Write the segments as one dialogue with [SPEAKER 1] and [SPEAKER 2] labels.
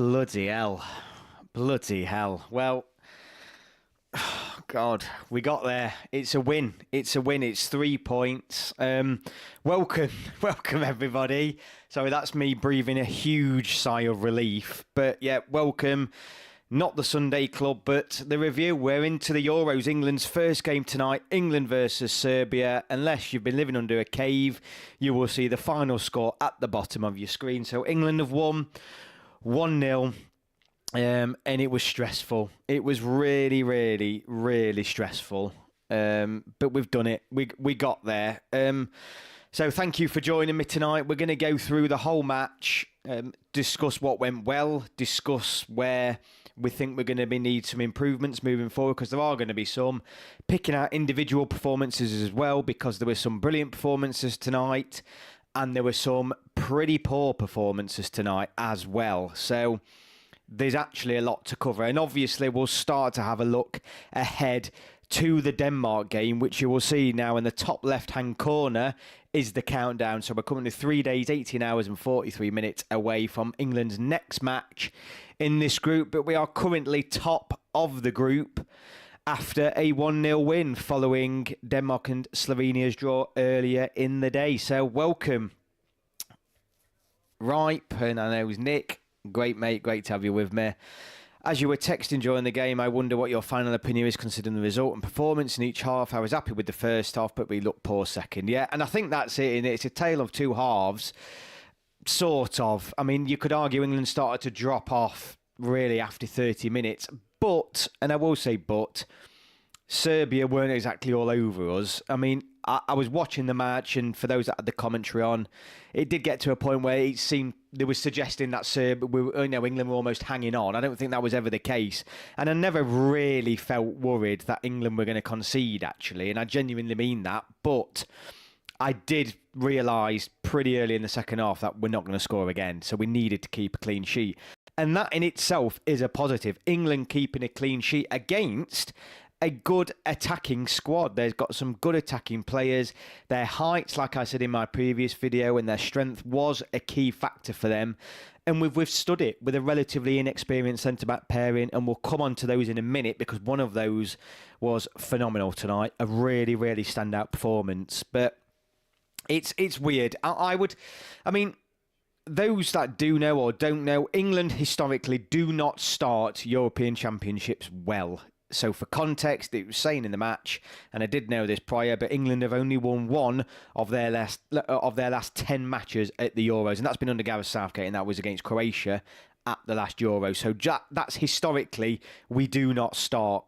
[SPEAKER 1] Bloody hell. Bloody hell. Well, God, we got there. It's a win. It's a win. It's 3 points. Welcome everybody. Sorry, that's me breathing a huge sigh of relief. But yeah, welcome. Not the Sunday club, but the review. We're into the Euros. England's first game tonight, England versus Serbia. Unless you've been living under a cave, you will see the final score at the bottom of your screen. So England have won 1-0. And it was stressful. It was really, really, really stressful. But we've done it. We got there. So thank you for joining me tonight. We're going to go through the whole match, discuss what went well, discuss where we think we're going to need some improvements moving forward, because there are going to be some. Picking out individual performances as well, because there were some brilliant performances tonight, and there were some pretty poor performances tonight as well. So there's actually a lot to cover, and obviously we'll start to have a look ahead to the Denmark game, which you will see now in the top left-hand corner is the countdown. So we're currently 3 days, 18 hours and 43 minutes away from England's next match in this group, but we are currently top of the group after a 1-0 win following Denmark and Slovenia's draw earlier in the day. So welcome, Ripe, and I know it was Nick. Great, mate. Great to have you with me. As you were texting during the game, I wonder what your final opinion is considering the result and performance in each half. I was happy with the first half, but we looked poor second. Yeah, and I think that's it. And it's a tale of two halves, sort of. I mean, you could argue England started to drop off really after 30 minutes. But, and I will say but, Serbia weren't exactly all over us. I mean, I was watching the match, and for those that had the commentary on, it did get to a point where it seemed they were suggesting that England were almost hanging on. I don't think that was ever the case, and I never really felt worried that England were going to concede, actually, and I genuinely mean that. But I did realise pretty early in the second half that we're not going to score again, so we needed to keep a clean sheet, and that in itself is a positive. England keeping a clean sheet against a good attacking squad. They've got some good attacking players. Their heights, like I said in my previous video, and their strength was a key factor for them. And we've withstood it with a relatively inexperienced centre-back pairing, and we'll come on to those in a minute, because one of those was phenomenal tonight. A really, really standout performance. But it's weird. I mean, those that do know or don't know, England historically do not start European Championships well. So for context, it was saying in the match, and I did know this prior, but England have only won one of their last 10 matches at the Euros, and that's been under Gareth Southgate, and that was against Croatia at the last Euro. So that's historically, we do not start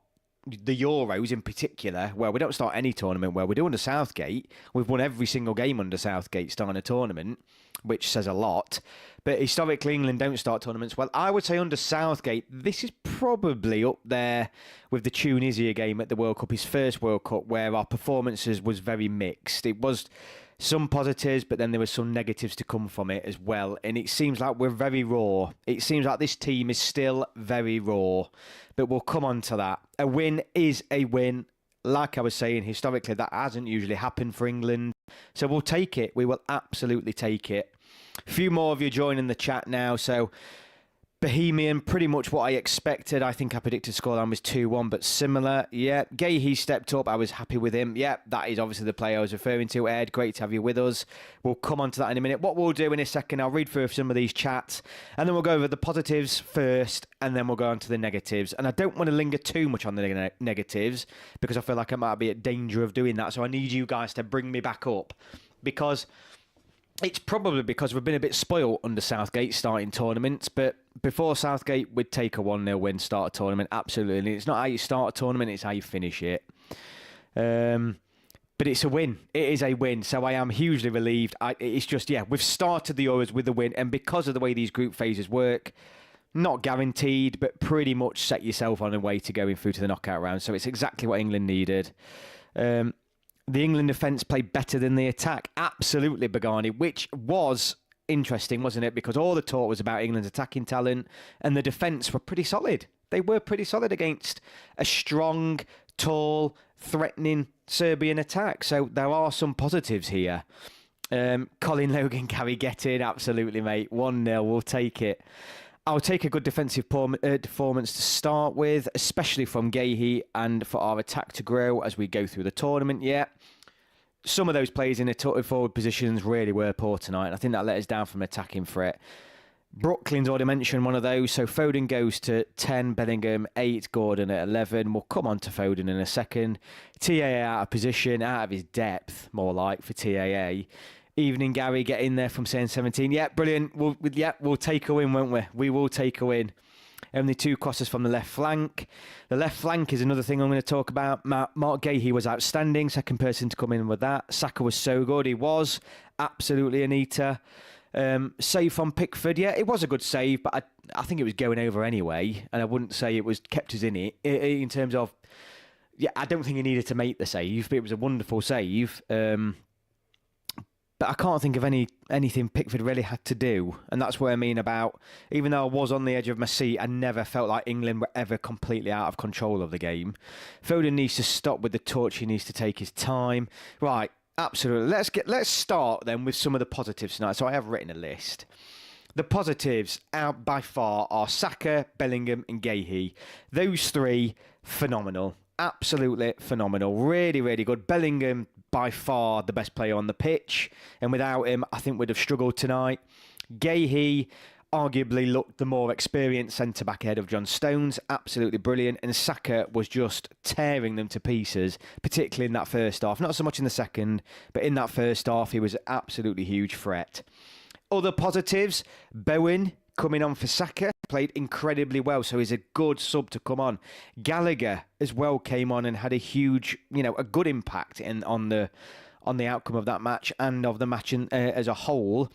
[SPEAKER 1] the Euros in particular. Well, we don't start any tournament where we do under Southgate. We've won every single game under Southgate starting a tournament, which says a lot. But historically, England don't start tournaments well. I would say under Southgate, this is probably up there with the Tunisia game at the World Cup, his first World Cup, where our performances was very mixed. It was some positives, but then there were some negatives to come from it as well. And it seems like we're very raw. It seems like this team is still very raw. But we'll come on to that. A win is a win. Like I was saying, historically, that hasn't usually happened for England. So we'll take it. We will absolutely take it. A few more of you joining the chat now. So Bohemian, pretty much what I expected. I think I predicted scoreline was 2-1, but similar. Yeah, Gahey stepped up. I was happy with him. Yeah, that is obviously the player I was referring to. Ed, great to have you with us. We'll come on to that in a minute. What we'll do in a second, I'll read through some of these chats, and then we'll go over the positives first, and then we'll go on to the negatives. And I don't want to linger too much on the negatives, because I feel like I might be at danger of doing that. So I need you guys to bring me back up, because it's probably because we've been a bit spoiled under Southgate starting tournaments, but before Southgate, we'd take a 1-0 win, start a tournament, absolutely. And it's not how you start a tournament, it's how you finish it. But it's a win. It is a win, so I am hugely relieved. It's just, yeah, we've started the Euros with a win, and because of the way these group phases work, not guaranteed, but pretty much set yourself on a way to going through to the knockout round. So it's exactly what England needed. The England defence played better than the attack. Absolutely, Bagani, which was interesting, wasn't it? Because all the talk was about England's attacking talent, and the defence were pretty solid. They were pretty solid against a strong, tall, threatening Serbian attack. So there are some positives here. Colin Logan, Gary, get in. Absolutely, mate. 1-0, we'll take it. I'll take a good defensive performance to start with, especially from Gahey, and for our attack to grow as we go through the tournament. Yeah, some of those players in the forward positions really were poor tonight. I think that let us down from an attacking threat. Brooklyn's already mentioned one of those, so Foden goes to 10, Bellingham 8, Gordon at 11. We'll come on to Foden in a second. TAA out of position, out of his depth, more like, for TAA. Evening Gary, get in there from saying 17. Yeah, brilliant. We'll take a win, won't we? We will take a win. Only 2 crosses from the left flank. The left flank is another thing I'm going to talk about. Mark Gahey was outstanding. Second person to come in with that. Saka was so good. He was absolutely an eater. Save from Pickford. Yeah, it was a good save, but I think it was going over anyway. And I wouldn't say it was kept us in it in terms of... Yeah, I don't think he needed to make the save, but it was a wonderful save. But I can't think of anything Pickford really had to do. And that's what I mean about, even though I was on the edge of my seat, I never felt like England were ever completely out of control of the game. Foden needs to stop with the touch. He needs to take his time. Right, absolutely. Let's start then with some of the positives tonight. So I have written a list. The positives out by far are Saka, Bellingham and Gahey. Those 3, phenomenal. Absolutely phenomenal. Really, really good. Bellingham, by far the best player on the pitch. And without him, I think we'd have struggled tonight. Gahey arguably looked the more experienced centre-back ahead of John Stones. Absolutely brilliant. And Saka was just tearing them to pieces, particularly in that first half. Not so much in the second, but in that first half, he was an absolutely huge threat. Other positives, Bowen coming on for Saka, played incredibly well, so he's a good sub to come on. Gallagher as well came on and had a huge, a good impact on the outcome of that match and of the match as a whole.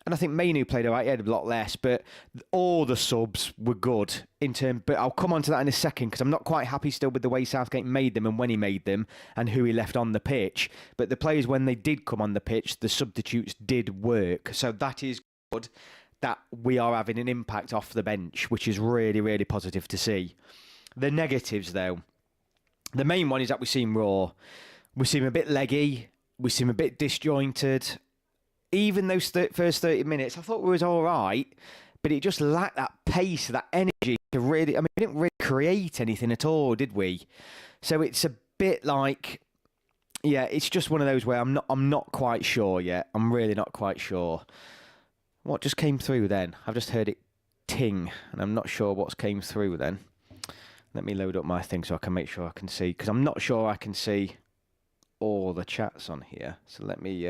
[SPEAKER 1] And I think Mainu played all right. He had a lot less, but all the subs were good but I'll come on to that in a second because I'm not quite happy still with the way Southgate made them and when he made them and who he left on the pitch. But the players, when they did come on the pitch, the substitutes did work. So that is good that we are having an impact off the bench, which is really, really positive to see. The negatives, though. The main one is that we seem raw. We seem a bit leggy. We seem a bit disjointed. Even those first 30 minutes, I thought we was all right, but it just lacked that pace, that energy to really... I mean, we didn't really create anything at all, did we? So it's a bit like... Yeah, it's just one of those where I'm not quite sure yet. I'm really not quite sure. What just came through then? I've just heard it ting, and I'm not sure what's came through then. Let me load up my thing so I can make sure I can see, because I'm not sure I can see all the chats on here. So let me...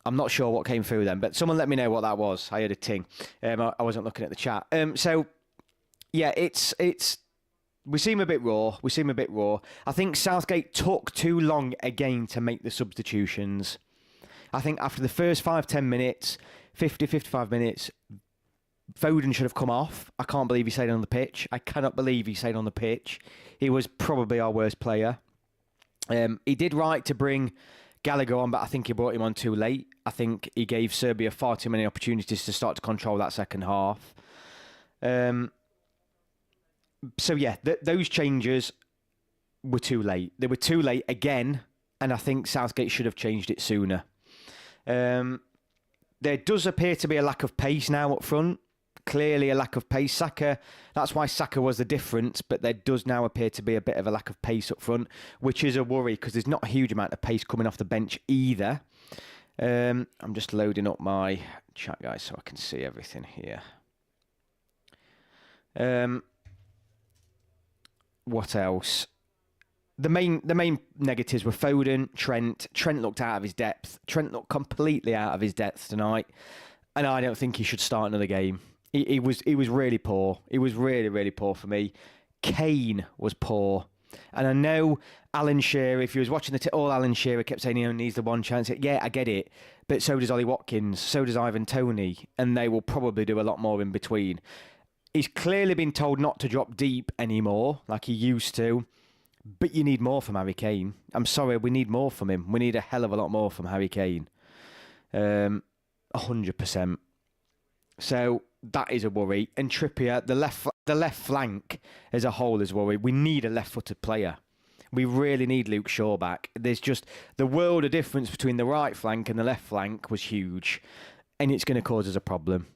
[SPEAKER 1] I'm not sure what came through then, but someone let me know what that was. I heard a ting. I wasn't looking at the chat. So, yeah, it's... We seem a bit raw. I think Southgate took too long again to make the substitutions. I think after the first 5-10 minutes, 55 minutes, Foden should have come off. I can't believe he stayed on the pitch. I cannot believe he stayed on the pitch. He was probably our worst player. He did right to bring Gallagher on, but I think he brought him on too late. I think he gave Serbia far too many opportunities to start to control that second half. So, yeah, those changes were too late. They were too late again, and I think Southgate should have changed it sooner. There does appear to be a lack of pace now up front. Clearly a lack of pace. Saka, that's why Saka was the difference, but there does now appear to be a bit of a lack of pace up front, which is a worry because there's not a huge amount of pace coming off the bench either. I'm just loading up my chat, guys, so I can see everything here. What else? The main negatives were Foden, Trent. Trent looked out of his depth. Trent looked completely out of his depth tonight, and I don't think he should start another game. He was really poor. He was really, really poor for me. Kane was poor. And I know Alan Shearer, if you was watching all Alan Shearer kept saying he only needs the one chance. Yeah, I get it. But so does Ollie Watkins. So does Ivan Toney. And they will probably do a lot more in between. He's clearly been told not to drop deep anymore, like he used to. But you need more from Harry Kane. I'm sorry, we need more from him. We need a hell of a lot more from Harry Kane. 100%. So that is a worry. And Trippier, the left flank as a whole is a worry. We need a left-footed player. We really need Luke Shaw back. There's just the world of difference between the right flank and the left flank was huge. and it's going to cause us a problem.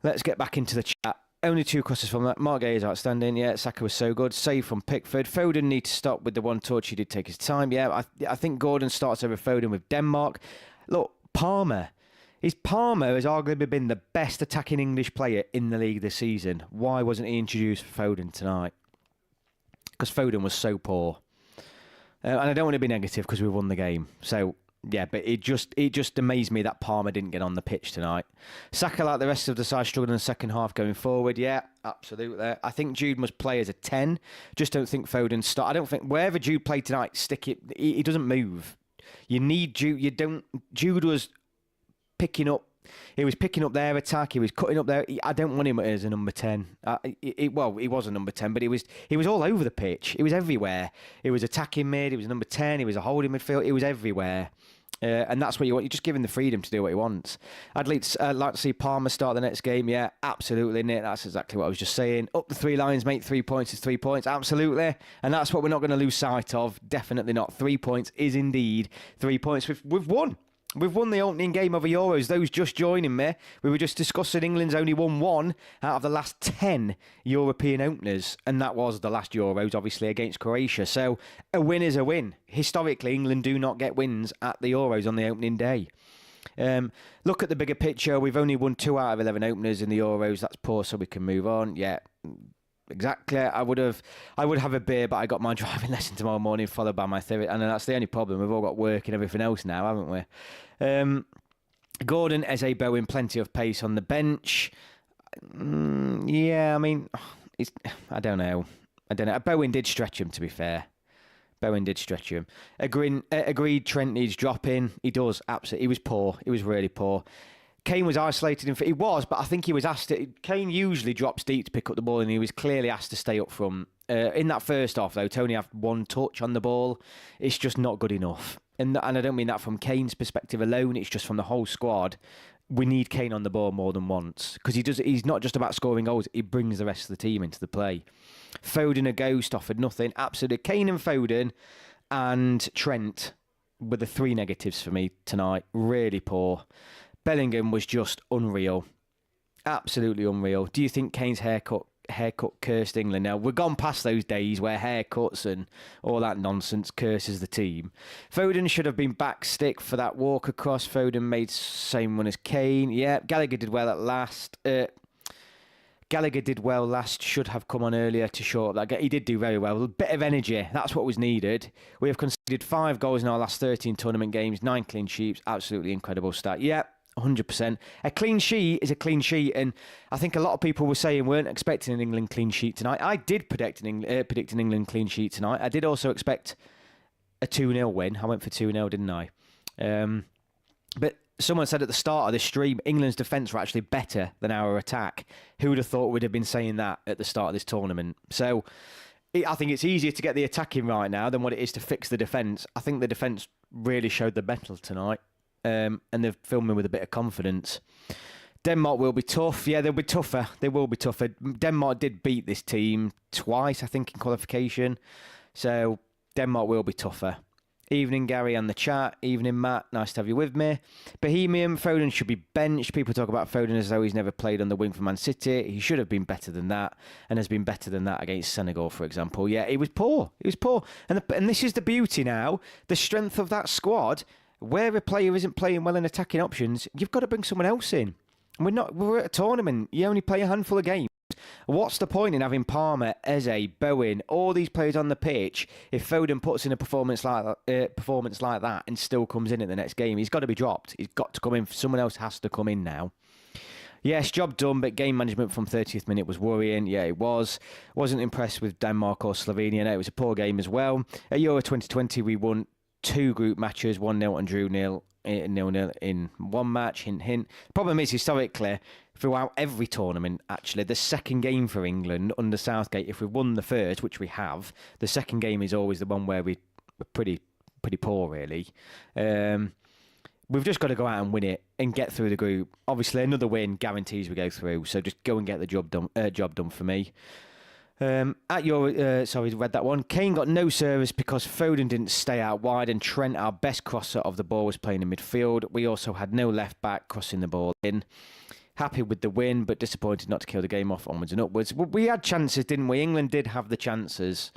[SPEAKER 1] Let's get back into the chat. Only 2 crosses from that. Mark Gay is outstanding. Yeah, Saka was so good. Save from Pickford. Foden needs to stop with the one touch. He did take his time. Yeah, I think Gordon starts over Foden with Denmark. Look, Palmer has arguably been the best attacking English player in the league this season. Why wasn't he introduced for Foden tonight? Because Foden was so poor. And I don't want to be negative because we won the game. So, yeah, but it just amazed me that Palmer didn't get on the pitch tonight. Saka, like the rest of the side, struggled in the second half going forward. Yeah, absolutely. I think Jude must play as a 10. Just don't think Foden start. I don't think wherever Jude played tonight, stick it. He doesn't move. You need Jude. Jude was picking up. He was picking up their attack. He was cutting up their. I don't want him as a number 10. He was a number 10, but he was all over the pitch. He was everywhere. He was attacking mid. He was number 10. He was a holding midfield. He was everywhere. And that's what you want. You're just giving the freedom to do what he wants. I'd like to see Palmer start the next game. Yeah, absolutely, Nick. That's exactly what I was just saying. Up the 3 lines, mate. 3 points is 3 points. Absolutely. And that's what we're not going to lose sight of. Definitely not. 3 points is indeed 3 points. We've won. We've won the opening game of the Euros. Those just joining me, we were just discussing England's only won 1 out of the last 10 European openers. And that was the last Euros, obviously, against Croatia. So a win is a win. Historically, England do not get wins at the Euros on the opening day. Look at the bigger picture. We've only won 2 out of 11 openers in the Euros. That's poor, so we can move on. Yeah, exactly. I would have a beer, but I got my driving lesson tomorrow morning, followed by my theory, and that's the only problem. We've all got work and everything else now, haven't we? Gordon, Eze, Bowen, plenty of pace on the bench. Yeah, I mean, I don't know. Bowen did stretch him, to be fair. Bowen did stretch him. Agreed, Trent needs dropping. He does, absolutely. He was poor. He was really poor. Kane was isolated. He was, but I think he was asked to... Kane usually drops deep to pick up the ball, and he was clearly asked to stay up front. In that first half, though, Tony had 1 touch on the ball. It's just not good enough. And I don't mean that from Kane's perspective alone. It's just from the whole squad. We need Kane on the ball more than once. Because he's not just about scoring goals. He brings the rest of the team into the play. Foden, a ghost, offered nothing. Absolutely. Kane and Foden and Trent were the 3 negatives for me tonight. Really poor. Bellingham was just unreal. Absolutely unreal. Do you think Kane's haircut cursed England? Now, we're gone past those days where haircuts and all that nonsense curses the team. Foden should have been back stick for that walk across. Foden made same one as Kane. Yeah, Gallagher did well at last. Should have come on earlier to short up that. He did do very well. A bit of energy. That's what was needed. We have conceded 5 goals in our last 13 tournament games, 9 clean sheets. Absolutely incredible stat. Yeah. 100%. A clean sheet is a clean sheet, and I think a lot of people were saying weren't expecting an England clean sheet tonight. I did predict an England clean sheet tonight. I did also expect a 2-0 win. I went for 2-0, didn't I? But someone said at the start of this stream, England's defence were actually better than our attack. Who would have thought we'd have been saying that at the start of this tournament? So I think it's easier to get the attacking right now than what it is to fix the defence. I think the defence really showed the mettle tonight. And they've filled me with a bit of confidence. Denmark will be tough. Yeah, they'll be tougher. They will be tougher. Denmark did beat this team twice, I think, in qualification. So Denmark will be tougher. Evening, Gary, and the chat. Evening, Matt. Nice to have you with me. Bohemian, Foden should be benched. People talk about Foden as though he's never played on the wing for Man City. He should have been better than that, and has been better than that against Senegal, for example. Yeah, he was poor. He was poor. And this is the beauty now. The strength of that squad. Where a player isn't playing well in attacking options, you've got to bring someone else in. We're at a tournament. You only play a handful of games. What's the point in having Palmer, Eze, Bowen, all these players on the pitch if Foden puts in a performance like that and still comes in at the next game? He's got to be dropped. He's got to come in. Someone else has to come in now. Yes, job done, but game management from 30th minute was worrying. Yeah, it was. Wasn't impressed with Denmark or Slovenia. No, it was a poor game as well. At Euro 2020, we won 2 group matches, 1-0 and drew 0-0 in one match, hint, hint. Problem is, historically, throughout every tournament, actually, the second game for England under Southgate, if we've won the first, which we have, the second game is always the one where we're pretty poor, really. We've just got to go out and win it and get through the group. Obviously, another win guarantees we go through, so just go and get the job done for me. Sorry, read that one. Kane got no service because Foden didn't stay out wide, and Trent, our best crosser of the ball, was playing in midfield. We also had no left back crossing the ball in. Happy with the win, but disappointed not to kill the game off onwards and upwards. We had chances, didn't we? England did have the chances.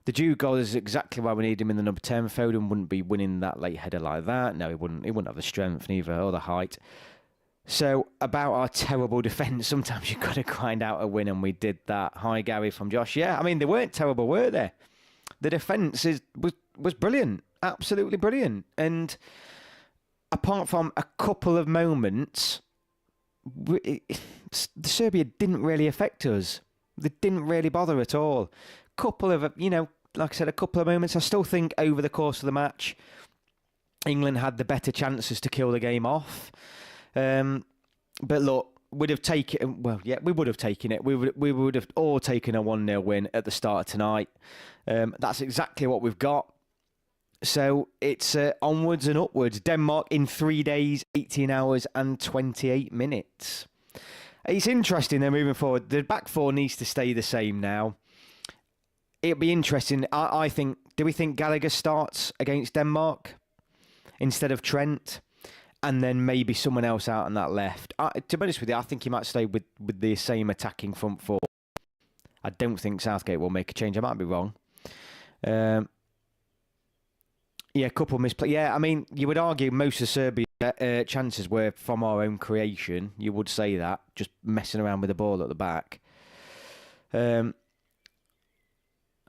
[SPEAKER 1] The Jude goal is exactly why we need him in the number 10. Foden wouldn't be winning that late header like that. No, he wouldn't. He wouldn't have the strength neither, or the height. So, about our terrible defence, sometimes you've got to grind out a win, and we did that. Hi, Gary from Josh. Yeah, I mean, they weren't terrible, were they? The defence was brilliant. Absolutely brilliant. And apart from a couple of moments, Serbia didn't really affect us. They didn't really bother at all. Couple of, like I said, a couple of moments. I still think over the course of the match, England had the better chances to kill the game off. But look, we'd have taken. Well, yeah, we would have taken it. We would have all taken a 1-0 win at the start of tonight. That's exactly what we've got. So it's onwards and upwards. Denmark in 3 days, 18 hours and 28 minutes. It's interesting though moving forward. The back four needs to stay the same now. It'll be interesting. I think. Do we think Gallagher starts against Denmark instead of Trent? And then maybe someone else out on that left. To be honest with you, I think he might stay with the same attacking front four. I don't think Southgate will make a change. I might be wrong. Yeah, a couple of misplays. Yeah, I mean, you would argue most of Serbia's chances were from our own creation. You would say that, just messing around with the ball at the back.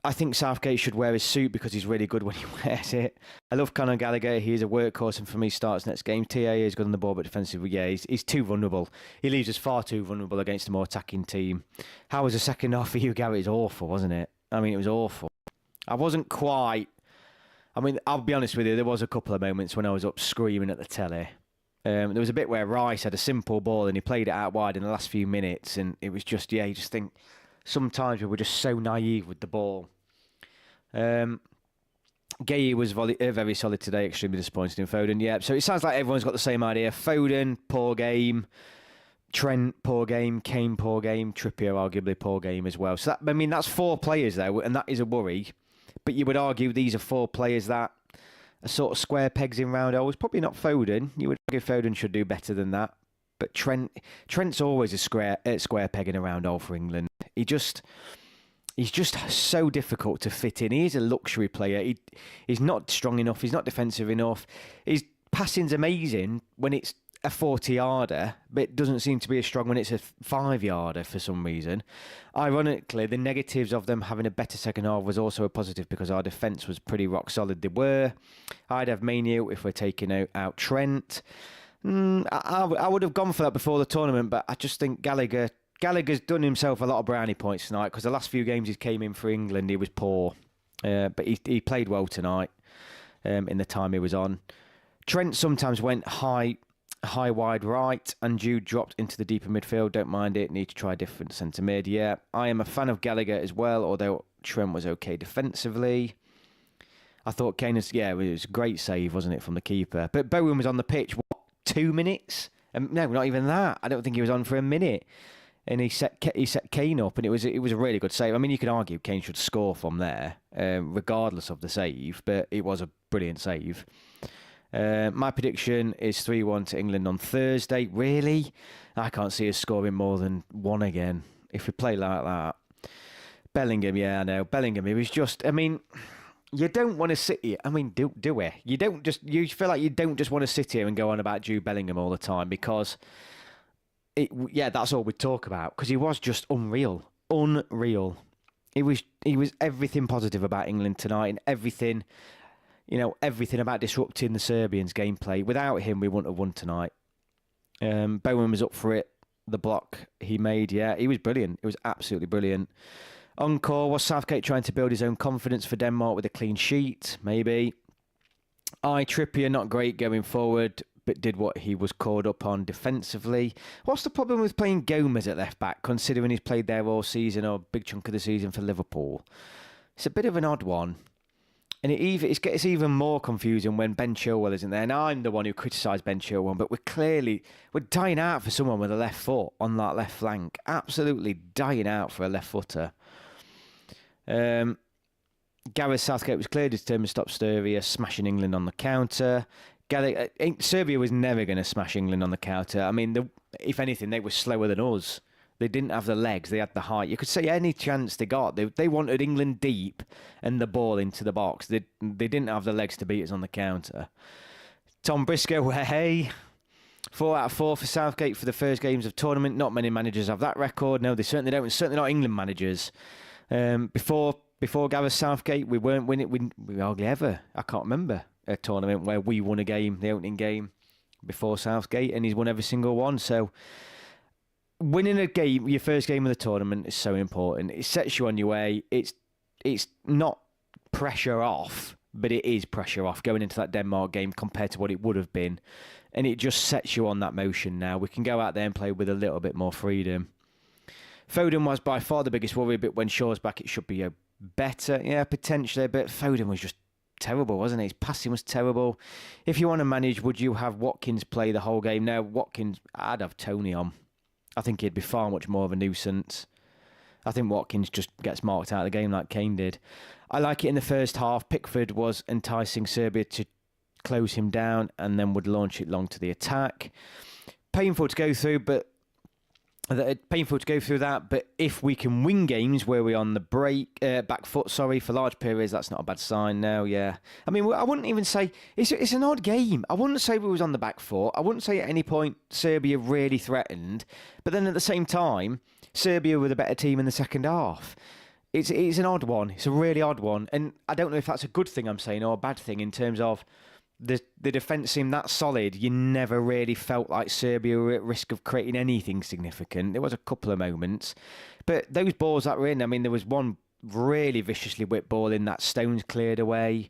[SPEAKER 1] I think Southgate should wear his suit because he's really good when he wears it. I love Conor Gallagher. He is a workhorse, and for me, starts next game. TA is good on the ball, but defensively, yeah, he's too vulnerable. He leaves us far too vulnerable against a more attacking team. How was the second half for you, Gary? It was awful, wasn't it? I mean, it was awful. I wasn't quite... I mean, I'll be honest with you, there was a couple of moments when I was up screaming at the telly. There was a bit where Rice had a simple ball and he played it out wide in the last few minutes, and it was just, yeah, you just think sometimes we were just so naive with the ball. Gay was very solid today, extremely disappointed in Foden. Yeah, so it sounds like everyone's got the same idea. Foden, poor game. Trent, poor game. Kane, poor game. Trippier, arguably poor game as well. So, that's 4 players there, and that is a worry. But you would argue these are 4 players that are sort of square pegs in round holes. Probably not Foden. You would argue Foden should do better than that. But Trent's always a square peg in a round hole for England. He's just so difficult to fit in. He is a luxury player. He's not strong enough. He's not defensive enough. His passing's amazing when it's a 40-yarder, but it doesn't seem to be as strong when it's a 5-yarder for some reason. Ironically, the negatives of them having a better second half was also a positive because our defence was pretty rock solid. They were. I'd have Manu if we're taking out Trent. I would have gone for that before the tournament, but I just think Gallagher's done himself a lot of brownie points tonight because the last few games he came in for England, he was poor. But he played well tonight in the time he was on. Trent sometimes went high wide right, and Jude dropped into the deeper midfield. Don't mind it. Need to try a different centre mid. Yeah, I am a fan of Gallagher as well, although Trent was okay defensively. I thought Kane it was a great save, wasn't it, from the keeper? But Bowen was on the pitch, 2 minutes? No, not even that. I don't think he was on for a minute. And he set Kane up, and it was a really good save. I mean, you could argue Kane should score from there, regardless of the save, but it was a brilliant save. My prediction is 3-1 to England on Thursday. Really? I can't see us scoring more than 1 again if we play like that. Bellingham, yeah, I know. Bellingham, it was just, I mean, you don't want to sit here. I mean, do we? You feel like you don't just want to sit here and go on about Jude Bellingham all the time because... that's all we talk about because he was just unreal. He was everything positive about England tonight and everything about disrupting the Serbians' gameplay. Without him, we wouldn't have won tonight. Bowen was up for it. The block he made, yeah, he was brilliant. It was absolutely brilliant. Encore, was Southgate trying to build his own confidence for Denmark with a clean sheet? Maybe. Trippier, not great going forward, but did what he was called up on defensively. What's the problem with playing Gomez at left back, considering he's played there all season or a big chunk of the season for Liverpool? It's a bit of an odd one. And it gets even more confusing when Ben Chilwell isn't there. And I'm the one who criticised Ben Chilwell, but we're dying out for someone with a left foot on that left flank. Absolutely dying out for a left footer. Gareth Southgate was clearly determined to stop Serbia smashing England on the counter. Serbia was never going to smash England on the counter. I mean, if anything, they were slower than us. They didn't have the legs. They had the height. You could say any chance they got. They wanted England deep and the ball into the box. They didn't have the legs to beat us on the counter. Tom Briscoe, hey. 4 out of 4 for Southgate for the first games of tournament. Not many managers have that record. No, they certainly don't. Certainly not England managers. Before Gareth Southgate, we weren't winning. We hardly ever. I can't remember a tournament where we won a game, the opening game, before Southgate, and he's won every single one. So winning a game, your first game of the tournament, is so important. It sets you on your way. It's not pressure off, but it is pressure off going into that Denmark game compared to what it would have been. And it just sets you on that motion now. We can go out there and play with a little bit more freedom. Foden was by far the biggest worry, but when Shaw's back, it should be better. Yeah, potentially, but Foden was just terrible, wasn't he? His passing was terrible. If you want to manage, would you have Watkins play the whole game? No, Watkins, I'd have Tony on. I think he'd be far much more of a nuisance. I think Watkins just gets marked out of the game like Kane did. I like it in the first half. Pickford was enticing Serbia to close him down and then would launch it long to the attack. Painful to go through, but but if we can win games where we're on the back foot, for large periods, that's not a bad sign now, yeah. I mean, I wouldn't even say, it's an odd game. I wouldn't say we was on the back foot. I wouldn't say at any point Serbia really threatened, but then at the same time, Serbia were the better team in the second half. It's an odd one. It's a really odd one. And I don't know if that's a good thing I'm saying or a bad thing in terms of the defence seemed that solid. You never really felt like Serbia were at risk of creating anything significant. There was a couple of moments. But those balls that were in, I mean, there was one really viciously whipped ball in that Stones cleared away.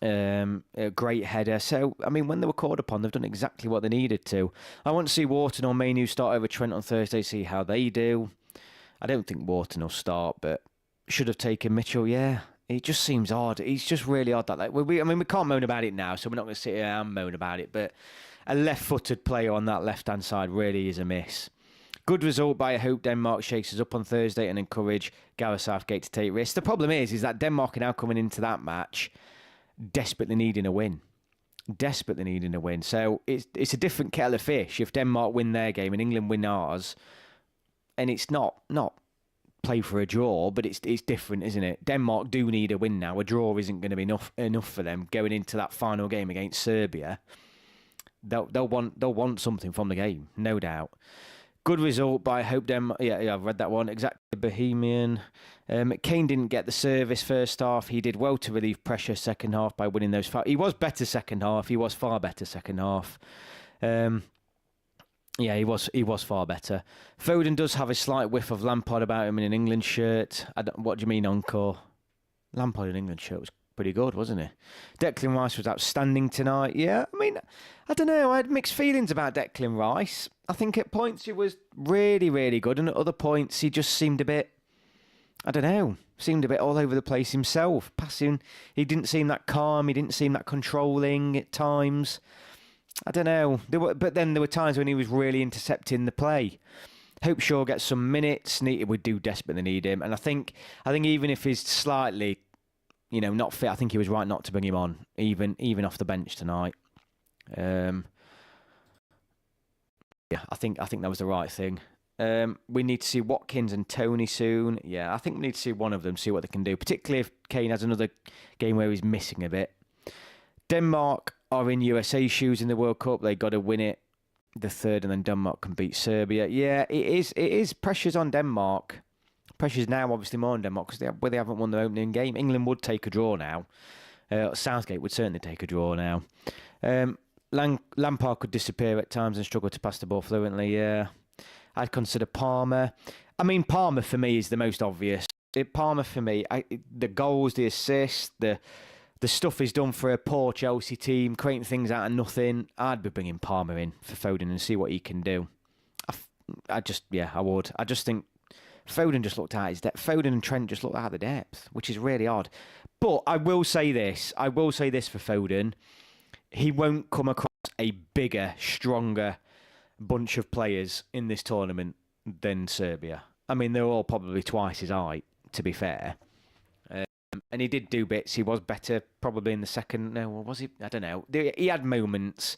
[SPEAKER 1] A great header. So, I mean, when they were called upon, they've done exactly what they needed to. I want to see Wharton or Mainu start over Trent on Thursday, see how they do. I don't think Wharton will start, but should have taken Mitchell, yeah. It just seems odd. It's just really odd that we can't moan about it now, so we're not going to sit here and moan about it. But a left-footed player on that left-hand side really is a miss. Good result, but I hope Denmark shakes us up on Thursday and encourage Gareth Southgate to take risks. The problem is that Denmark are now coming into that match desperately needing a win. So it's a different kettle of fish if Denmark win their game and England win ours, and it's not play for a draw, but it's different, isn't it? Denmark do need a win now. A draw isn't going to be enough for them going into that final game against Serbia. They'll want something from the game, no doubt. Good result, but I hope Denmark. Yeah, I've read that one. Exactly, Bohemian. Kane didn't get the service first half. He did well to relieve pressure second half by winning those. He was better second half. He was far better second half. Yeah, he was far better. Foden does have a slight whiff of Lampard about him in an England shirt. What do you mean, Encore? Lampard in an England shirt was pretty good, wasn't he? Declan Rice was outstanding tonight. Yeah, I mean, I don't know. I had mixed feelings about Declan Rice. I think at points he was really, really good, and at other points he just seemed a bit, I don't know, seemed a bit all over the place himself. Passing, he didn't seem that calm. He didn't seem that controlling at times. I don't know. But then there were times when he was really intercepting the play. Hope Shaw gets some minutes. We do desperately need him. And I think even if he's slightly, not fit, I think he was right not to bring him on, even off the bench tonight. Yeah, I think that was the right thing. We need to see Watkins and Tony soon. Yeah, I think we need to see one of them, see what they can do, particularly if Kane has another game where he's missing a bit. Denmark are in USA shoes in the World Cup. They got to win it, the third, and then Denmark can beat Serbia. Yeah, it is. Pressure's on Denmark. Pressure's now obviously more on Denmark because they haven't won their opening game. England would take a draw now. Southgate would certainly take a draw now. Lampard could disappear at times and struggle to pass the ball fluently. Yeah, I'd consider Palmer. I mean, Palmer for me is the most obvious. Palmer for me, the goals, the assists, the stuff he's done for a poor Chelsea team, creating things out of nothing. I'd be bringing Palmer in for Foden and see what he can do. I would. I just think Foden just looked out his depth. Foden and Trent just looked out of the depth, which is really odd. But I will say this for Foden. He won't come across a bigger, stronger bunch of players in this tournament than Serbia. I mean, they're all probably twice his height, to be fair. And he did do bits. He was better probably in the second. No, was he? I don't know. He had moments,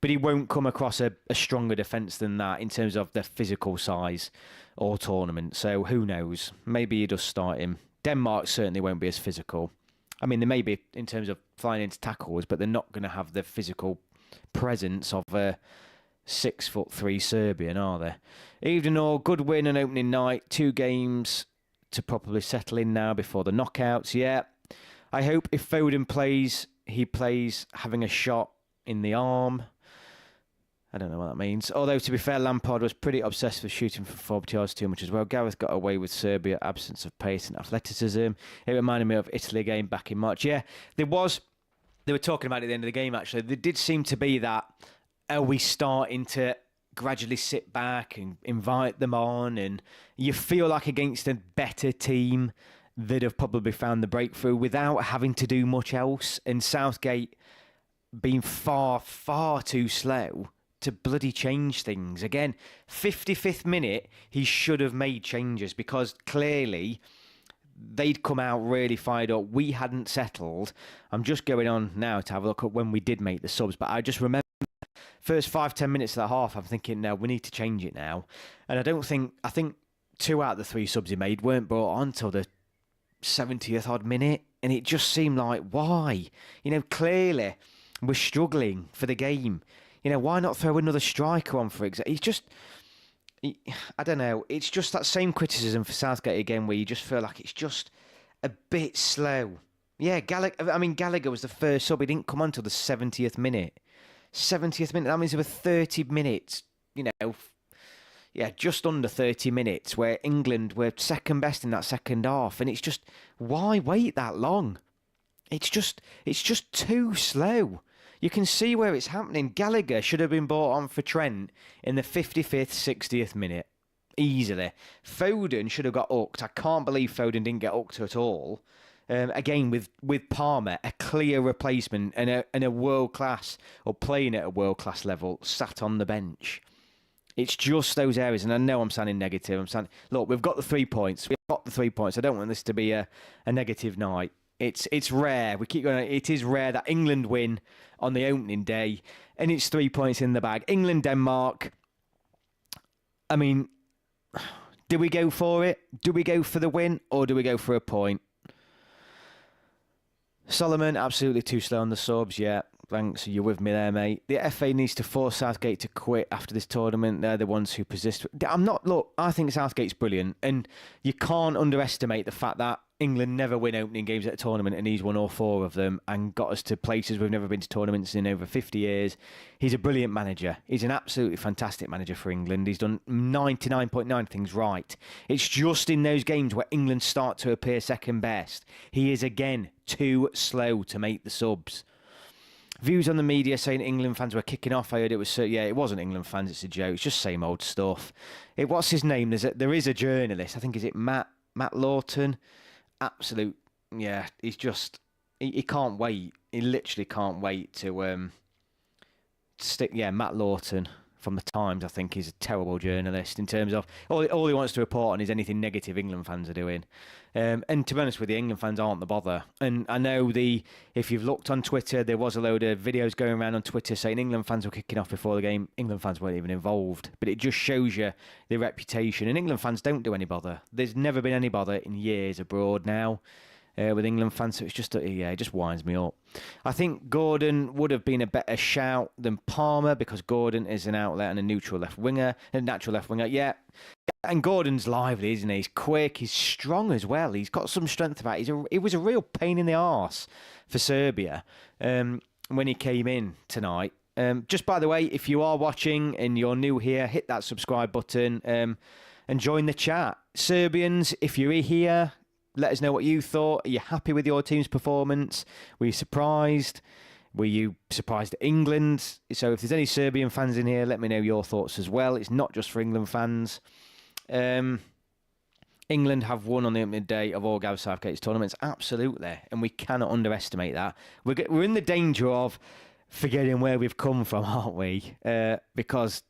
[SPEAKER 1] but he won't come across a stronger defence than that in terms of the physical size or tournament. So who knows? Maybe he does start him. Denmark certainly won't be as physical. I mean, they may be in terms of flying into tackles, but they're not going to have the physical presence of a 6'3" Serbian, are they? Even all, good win on opening night. 2 games to properly settle in now before the knockouts. Yeah, I hope if Foden plays, he plays having a shot in the arm. I don't know what that means. Although, to be fair, Lampard was pretty obsessed with shooting from 40 yards too much as well. Gareth got away with Serbia, absence of pace and athleticism. It reminded me of Italy game back in March. Yeah, they were talking about it at the end of the game, actually. There did seem to be that, are we starting to gradually sit back and invite them on? And you feel like against a better team, they'd have probably found the breakthrough without having to do much else. And Southgate being far, far too slow to bloody change things. Again, 55th minute, he should have made changes because clearly they'd come out really fired up. We hadn't settled. I'm just going on now to have a look at when we did make the subs, but I just remember first 5-10 minutes of the half, I'm thinking, no, we need to change it now. And I think 2 out of the 3 subs he made weren't brought on till the 70th odd minute. And it just seemed like, why? Clearly we're struggling for the game. Why not throw another striker on, for example? I don't know. It's just that same criticism for Southgate again, where you just feel like it's just a bit slow. Yeah, Gallagher was the first sub. He didn't come on till the 70th minute. 70th minute, that means there were 30 minutes, just under 30 minutes where England were second best in that second half. And it's just, why wait that long? It's just too slow. You can see where it's happening. Gallagher should have been brought on for Trent in the 55th, 60th minute. Easily. Foden should have got hooked. I can't believe Foden didn't get hooked at all. Again, with Palmer, a clear replacement and a world-class, or playing at a world-class level, sat on the bench. It's just those areas, and I know I'm sounding negative. Look, we've got the 3 points. We've got the 3 points. I don't want this to be a negative night. It's rare. We keep going. It is rare that England win on the opening day, and it's 3 points in the bag. England, Denmark. I mean, do we go for it? Do we go for the win, or do we go for a point? Solomon, absolutely too slow on the subs. Yeah, thanks. You're with me there, mate. The FA needs to force Southgate to quit after this tournament. They're the ones who persist. Look, I think Southgate's brilliant, and you can't underestimate the fact that England never win opening games at a tournament, and he's won all 4 of them and got us to places we've never been to tournaments in over 50 years. He's a brilliant manager. He's an absolutely fantastic manager for England. He's done 99.9 things right. It's just in those games where England start to appear second best, he is again too slow to make the subs. Views on the media saying England fans were kicking off. I heard it was, it wasn't England fans, it's a joke. It's just same old stuff. What's his name? There is a journalist, I think, is it Matt Lawton? Absolute, yeah, he's just, he can't wait. He literally can't wait to stick, Matt Lawton from the Times, I think, is a terrible journalist in terms of, all he wants to report on is anything negative England fans are doing. And to be honest with you, England fans aren't the bother. And I know if you've looked on Twitter, there was a load of videos going around on Twitter saying England fans were kicking off before the game. England fans weren't even involved. But it just shows you the reputation. And England fans don't do any bother. There's never been any bother in years abroad now with England fans. So it's just, it just winds me up. I think Gordon would have been a better shout than Palmer because Gordon is an outlet and a natural left winger. Yeah. And Gordon's lively, isn't he? He's quick, he's strong as well. He's got some strength about it. It was a real pain in the arse for Serbia when he came in tonight. Just by the way, if you are watching and you're new here, hit that subscribe button and join the chat. Serbians, if you're here, let us know what you thought. Are you happy with your team's performance? Were you surprised? Were you surprised at England? So if there's any Serbian fans in here, let me know your thoughts as well. It's not just for England fans. England have won on the opening day of all Gareth Southgate's tournaments. Absolutely. And we cannot underestimate that. We're in the danger of forgetting where we've come from, aren't we? Because,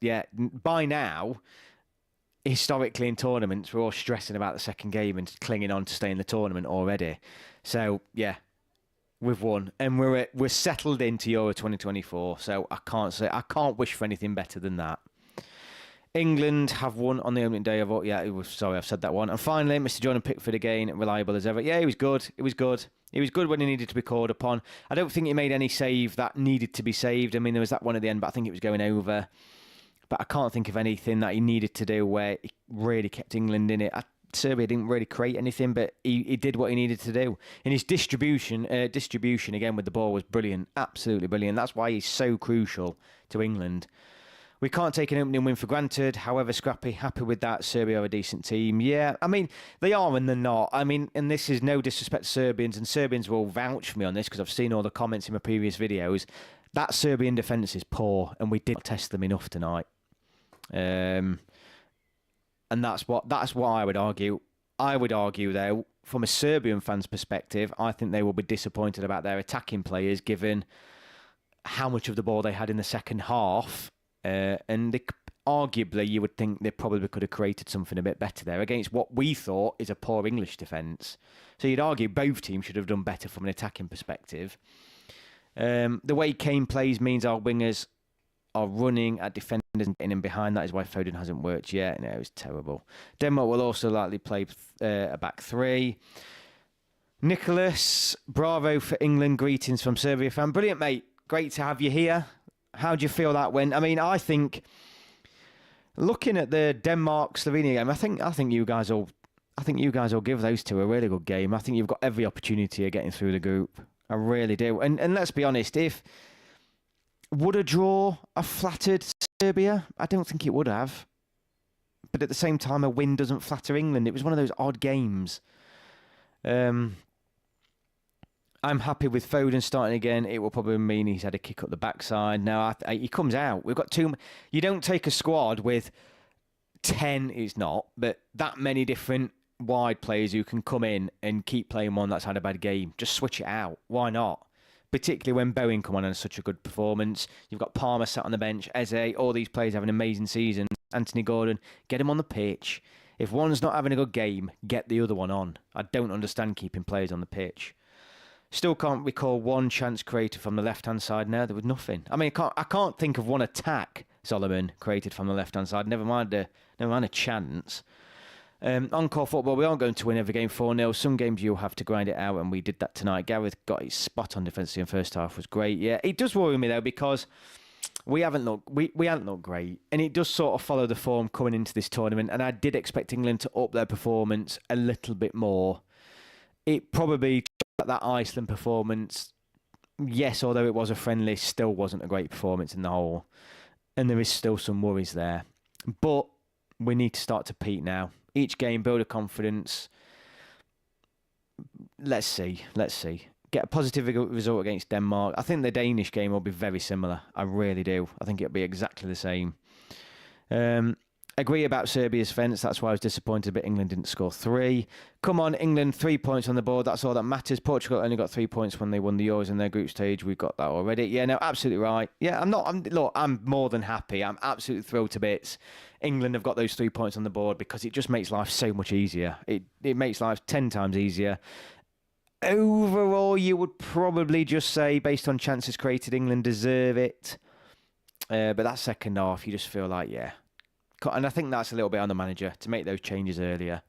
[SPEAKER 1] by now, historically in tournaments, we're all stressing about the second game and clinging on to stay in the tournament already. So, yeah, we've won. And we're settled into Euro 2024. So I can't wish for anything better than that. England have won on the opening day of... Sorry, I've said that one. And finally, Mr. Jordan Pickford again, reliable as ever. Yeah, he was good. He was good. He was good when he needed to be called upon. I don't think he made any save that needed to be saved. I mean, there was that one at the end, but I think it was going over. But I can't think of anything that he needed to do where he really kept England in it. Serbia didn't really create anything, but he did what he needed to do. And his distribution again with the ball was brilliant. Absolutely brilliant. That's why he's so crucial to England. We can't take an opening win for granted. However, Scrappy, happy with that. Serbia are a decent team. Yeah, I mean, they are and they're not. I mean, and this is no disrespect to Serbians, and Serbians will vouch for me on this because I've seen all the comments in my previous videos. That Serbian defence is poor, and we did not test them enough tonight. And that's what I would argue. I would argue, though, from a Serbian fan's perspective, I think they will be disappointed about their attacking players, given how much of the ball they had in the second half. And arguably, you would think they probably could have created something a bit better there against what we thought is a poor English defence. So you'd argue both teams should have done better from an attacking perspective. The way Kane plays means our wingers are running at defenders and getting in behind. That is why Foden hasn't worked yet. No, it was terrible. Denmark will also likely play a back three. Nicholas, bravo for England. Greetings from Serbia fan. Brilliant, mate. Great to have you here. How do you feel that went? I mean, I think looking at the Denmark-Slovenia game, I think you guys will give those two a really good game. I think you've got every opportunity of getting through the group. I really do. And let's be honest, would a draw have flattered Serbia? I don't think it would have. But at the same time, a win doesn't flatter England. It was one of those odd games. I'm happy with Foden starting again. It will probably mean he's had a kick up the backside. Now, he comes out. We've got you don't take a squad with 10, it's not, but that many different wide players who can come in and keep playing one that's had a bad game. Just switch it out. Why not? Particularly when Bowen come on and such a good performance. You've got Palmer sat on the bench, Eze, all these players have an amazing season. Anthony Gordon, get him on the pitch. If one's not having a good game, get the other one on. I don't understand keeping players on the pitch. Still can't recall one chance created from the left-hand side now. There was nothing. I mean, I can't think of one attack Solomon created from the left-hand side. Never mind a chance. Encore football, we aren't going to win every game 4-0. Some games you'll have to grind it out, and we did that tonight. Gareth got his spot on defensively in the first half, was great. Yeah, it does worry me, though, because we haven't looked great. And it does sort of follow the form coming into this tournament, and I did expect England to up their performance a little bit more. It probably... that Iceland performance, yes, although it was a friendly, still wasn't a great performance in the whole. And there is still some worries there. But we need to start to peak now. Each game, build a confidence. Let's see. Get a positive result against Denmark. I think the Danish game will be very similar. I really do. I think it'll be exactly the same. Agree about Serbia's fence. That's why I was disappointed, but England didn't score 3. Come on, England, 3 points on the board. That's all that matters. Portugal only got 3 points when they won the Euros in their group stage. We've got that already. Yeah, no, absolutely right. Yeah, I'm more than happy. I'm absolutely thrilled to bits. England have got those 3 points on the board because it just makes life so much easier. It makes life 10 times easier. Overall, you would probably just say, based on chances created, England deserve it. But that second half, you just feel like, yeah. And I think that's a little bit on the manager to make those changes earlier.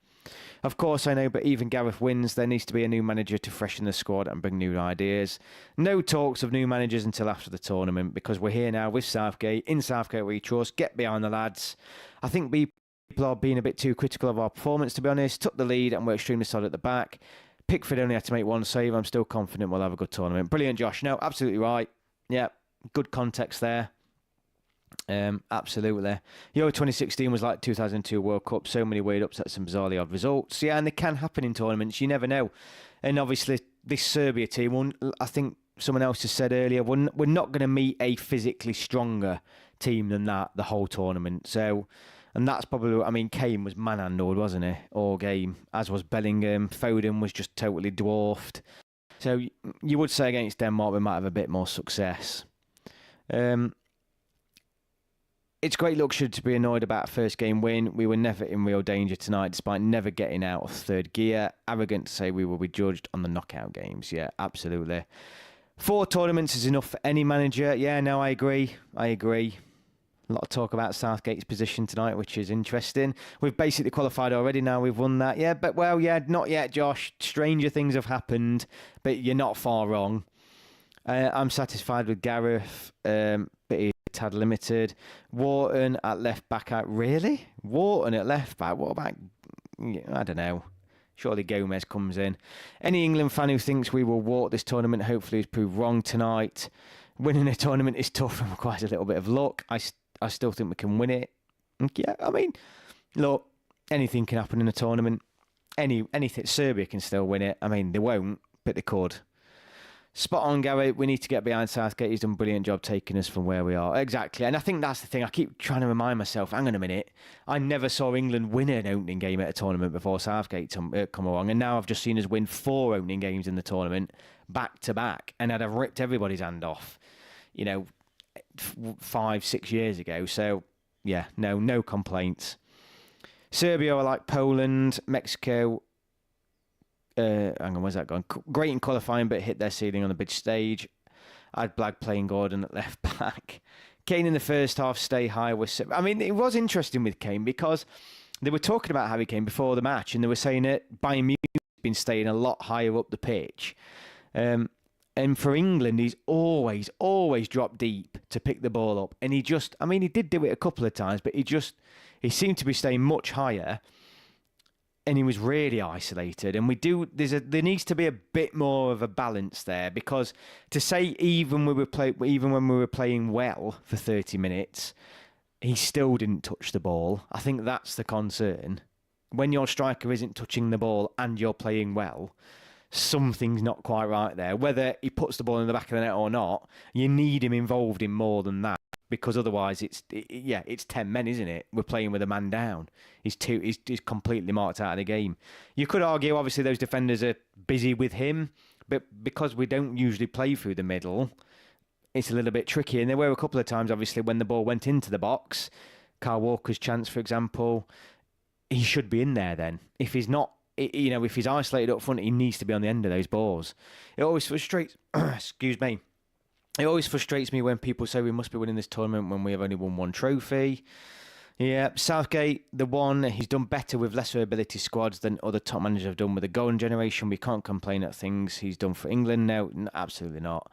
[SPEAKER 1] Of course, I know, but even Gareth wins. There needs to be a new manager to freshen the squad and bring new ideas. No talks of new managers until after the tournament because we're here now with Southgate. In Southgate we trust. Get behind the lads. I think people are being a bit too critical of our performance, to be honest. Took the lead and we're extremely solid at the back. Pickford only had to make one save. I'm still confident we'll have a good tournament. Brilliant, Josh. No, absolutely right. Yeah, good context there. Absolutely. Euro 2016 was like 2002 World Cup. So many weird upsets and bizarrely odd results. Yeah, and they can happen in tournaments. You never know. And obviously, this Serbia team, I think someone else has said earlier, we're not going to meet a physically stronger team than that the whole tournament. So, and that's probably, I mean, Kane was manhandled, wasn't he? All game, as was Bellingham. Foden was just totally dwarfed. So you would say against Denmark we might have a bit more success. It's great luxury to be annoyed about a first game win. We were never in real danger tonight, despite never getting out of third gear. Arrogant to say we will be judged on the knockout games. Yeah, absolutely. 4 tournaments is enough for any manager. Yeah, no, I agree. A lot of talk about Southgate's position tonight, which is interesting. We've basically qualified already now. We've won that. Yeah, but well, yeah, not yet, Josh. Stranger things have happened, but you're not far wrong. I'm satisfied with Gareth, but he's a tad limited. Wharton at left back. Really? Wharton at left back? What about... I don't know. Surely Gomez comes in. Any England fan who thinks we will walk this tournament hopefully is proved wrong tonight. Winning a tournament is tough and requires a little bit of luck. I still think we can win it. Yeah, I mean, look, anything can happen in a tournament. Anything. Serbia can still win it. I mean, they won't, but they could. Spot on, Gary. We need to get behind Southgate. He's done a brilliant job taking us from where we are. Exactly. And I think that's the thing. I keep trying to remind myself, hang on a minute. I never saw England win an opening game at a tournament before Southgate come along. And now I've just seen us win 4 opening games in the tournament back to back. And I'd have ripped everybody's hand off, 5-6 years ago. So, yeah, no complaints. Serbia are like Poland, Mexico. Hang on, where's that gone? Great in qualifying, but hit their ceiling on the big stage. I'd blag playing Gordon at left back. Kane in the first half, stay high. I mean, it was interesting with Kane because they were talking about Harry Kane before the match, and they were saying that Bayern Munich has been staying a lot higher up the pitch. And for England, he's always dropped deep to pick the ball up. And he did do it a couple of times, but he seemed to be staying much higher. And he was really isolated. And there needs to be a bit more of a balance there, because to say even when we were playing well for 30 minutes, he still didn't touch the ball. I think that's the concern. When your striker isn't touching the ball and you're playing well, something's not quite right there. Whether he puts the ball in the back of the net or not, you need him involved in more than that. Because otherwise, it's 10 men, isn't it? We're playing with a man down. He's completely marked out of the game. You could argue, obviously, those defenders are busy with him, but because we don't usually play through the middle, it's a little bit tricky. And there were a couple of times, obviously, when the ball went into the box. Kyle Walker's chance, for example, he should be in there then. If he's not, if he's isolated up front, he needs to be on the end of those balls. It always frustrates. Excuse me. It always frustrates me when people say we must be winning this tournament when we have only won 1 trophy. Yeah, Southgate, he's done better with lesser ability squads than other top managers have done with the golden generation. We can't complain at things he's done for England. No, absolutely not.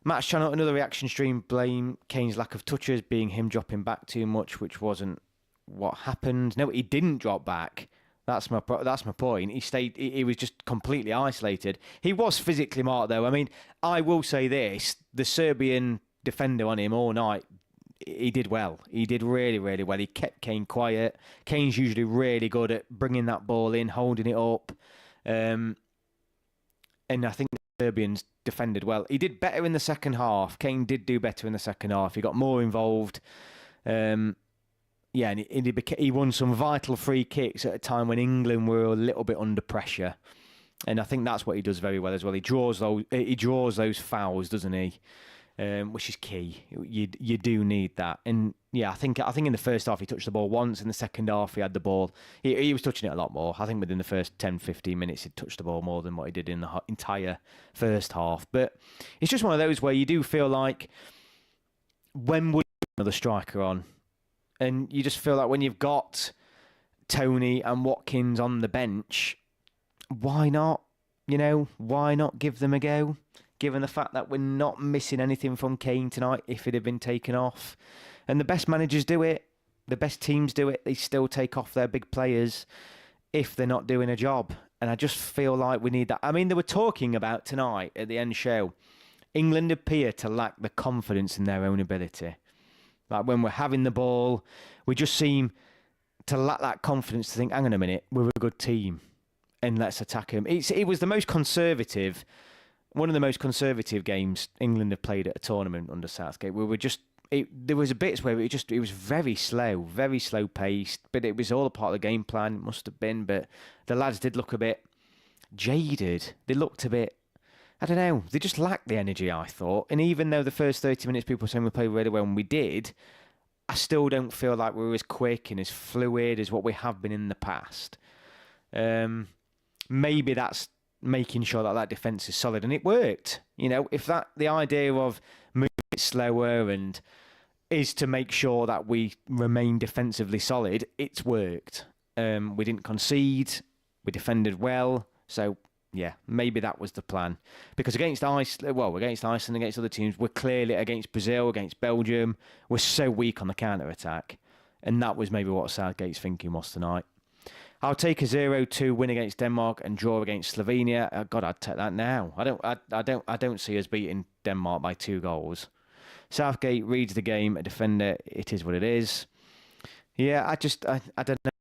[SPEAKER 1] Match channel, another reaction stream, blame Kane's lack of touches, being him dropping back too much, which wasn't what happened. No, he didn't drop back. That's my point. He was just completely isolated. He was physically marked, though. I mean, I will say this. The Serbian defender on him all night, he did well. He did really, really well. He kept Kane quiet. Kane's usually really good at bringing that ball in, holding it up. And I think the Serbians defended well. He did better in the second half. Kane did do better in the second half. He got more involved. Yeah, and he won some vital free kicks at a time when England were a little bit under pressure, and I think that's what he does very well as well. He draws those fouls, doesn't he? Which is key. You do need that, and yeah, I think in the first half he touched the ball once. In the second half he had the ball. He was touching it a lot more. I think within the first 10-15 minutes he touched the ball more than what he did in the entire first half. But it's just one of those where you do feel like, when would another striker on? And you just feel like when you've got Tony and Watkins on the bench, why not? Why not give them a go? Given the fact that we're not missing anything from Kane tonight if it had been taken off. And the best managers do it. The best teams do it. They still take off their big players if they're not doing a job. And I just feel like we need that. I mean, they were talking about tonight at the end show, England appear to lack the confidence in their own ability. Like when we're having the ball, we just seem to lack that confidence to think, hang on a minute, we're a good team and let's attack them. It was the most conservative, one of the most conservative games England have played at a tournament under Southgate. There was bits where it was very slow paced, but it was all a part of the game plan. It must have been, but the lads did look a bit jaded. They looked a bit, I don't know, they just lacked the energy, I thought. And even though the first 30 minutes people were saying we played really well, and we did, I still don't feel like we're as quick and as fluid as what we have been in the past. Maybe that's making sure that that defence is solid, and it worked. If the idea of moving it slower and is to make sure that we remain defensively solid, it's worked. We didn't concede, we defended well, so yeah, maybe that was the plan. Because against Iceland, against other teams, we're clearly against Brazil, against Belgium, we're so weak on the counter-attack. And that was maybe what Southgate's thinking was tonight. I'll take a 0-2 win against Denmark and draw against Slovenia. God, I'd take that now. I don't see us beating Denmark by 2 goals. Southgate reads the game, a defender. It is what it is. Yeah, I don't know.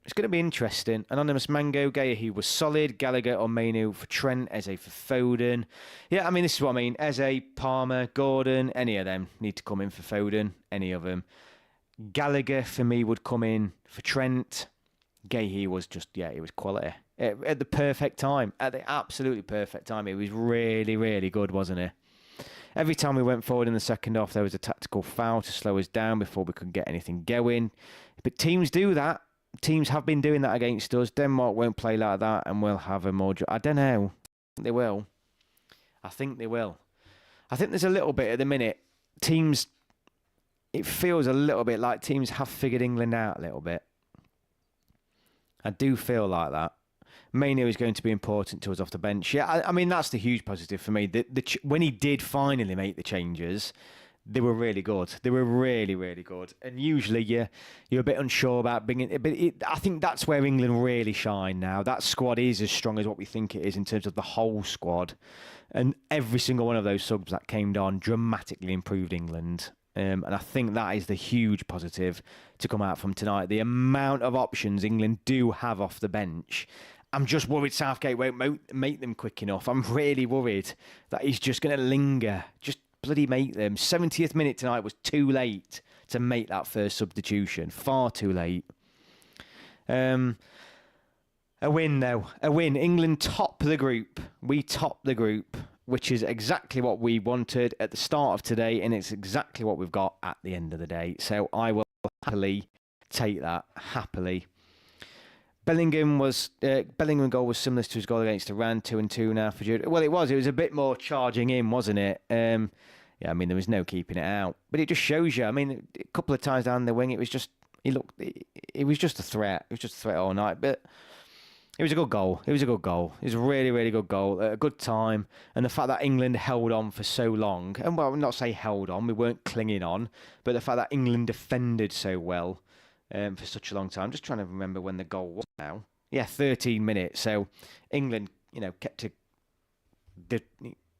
[SPEAKER 1] It's going to be interesting. Anonymous Mango, Gaia was solid. Gallagher or Mainu for Trent. Eze for Foden. Yeah, I mean, this is what I mean. Eze, Palmer, Gordon, any of them need to come in for Foden. Any of them. Gallagher, for me, would come in for Trent. Gay, he was quality. At the perfect time. At the absolutely perfect time. He was really, really good, wasn't he? Every time we went forward in the second half, there was a tactical foul to slow us down before we could get anything going. But teams do that. Teams have been doing that against us. Denmark won't play like that, and we'll have a more... I don't know. I think they will. I think there's a little bit at the minute. Teams... It feels a little bit like teams have figured England out a little bit. I do feel like that. Mainu is going to be important to us off the bench. Yeah, I mean, that's the huge positive for me. When he did finally make the changes, they were really good. They were really, really good. And usually you're a bit unsure about bringing it. But I think that's where England really shine now. That squad is as strong as what we think it is in terms of the whole squad. And every single one of those subs that came on dramatically improved England. And I think that is the huge positive to come out from tonight. The amount of options England do have off the bench. I'm just worried Southgate won't make them quick enough. I'm really worried that he's just going to linger. Just bloody make them. 70th minute tonight was too late to make that first substitution. Far too late. A win, though. A win. England top the group. We top the group, which is exactly what we wanted at the start of today, and it's exactly what we've got at the end of the day. So I will happily take that. Happily. Bellingham goal was similar to his goal against Iran, 2-2 now for Jude. Well, it was a bit more charging in, wasn't it? Yeah, I mean, there was no keeping it out. But it just shows you, I mean, a couple of times down the wing, it was just a threat. It was just a threat all night. But it was a good goal. It was a really, really good goal at a good time. And the fact that England held on for so long, and well, not say held on, we weren't clinging on, but the fact that England defended so well for such a long time. I'm just trying to remember when the goal was now. Yeah, 13 minutes. So England,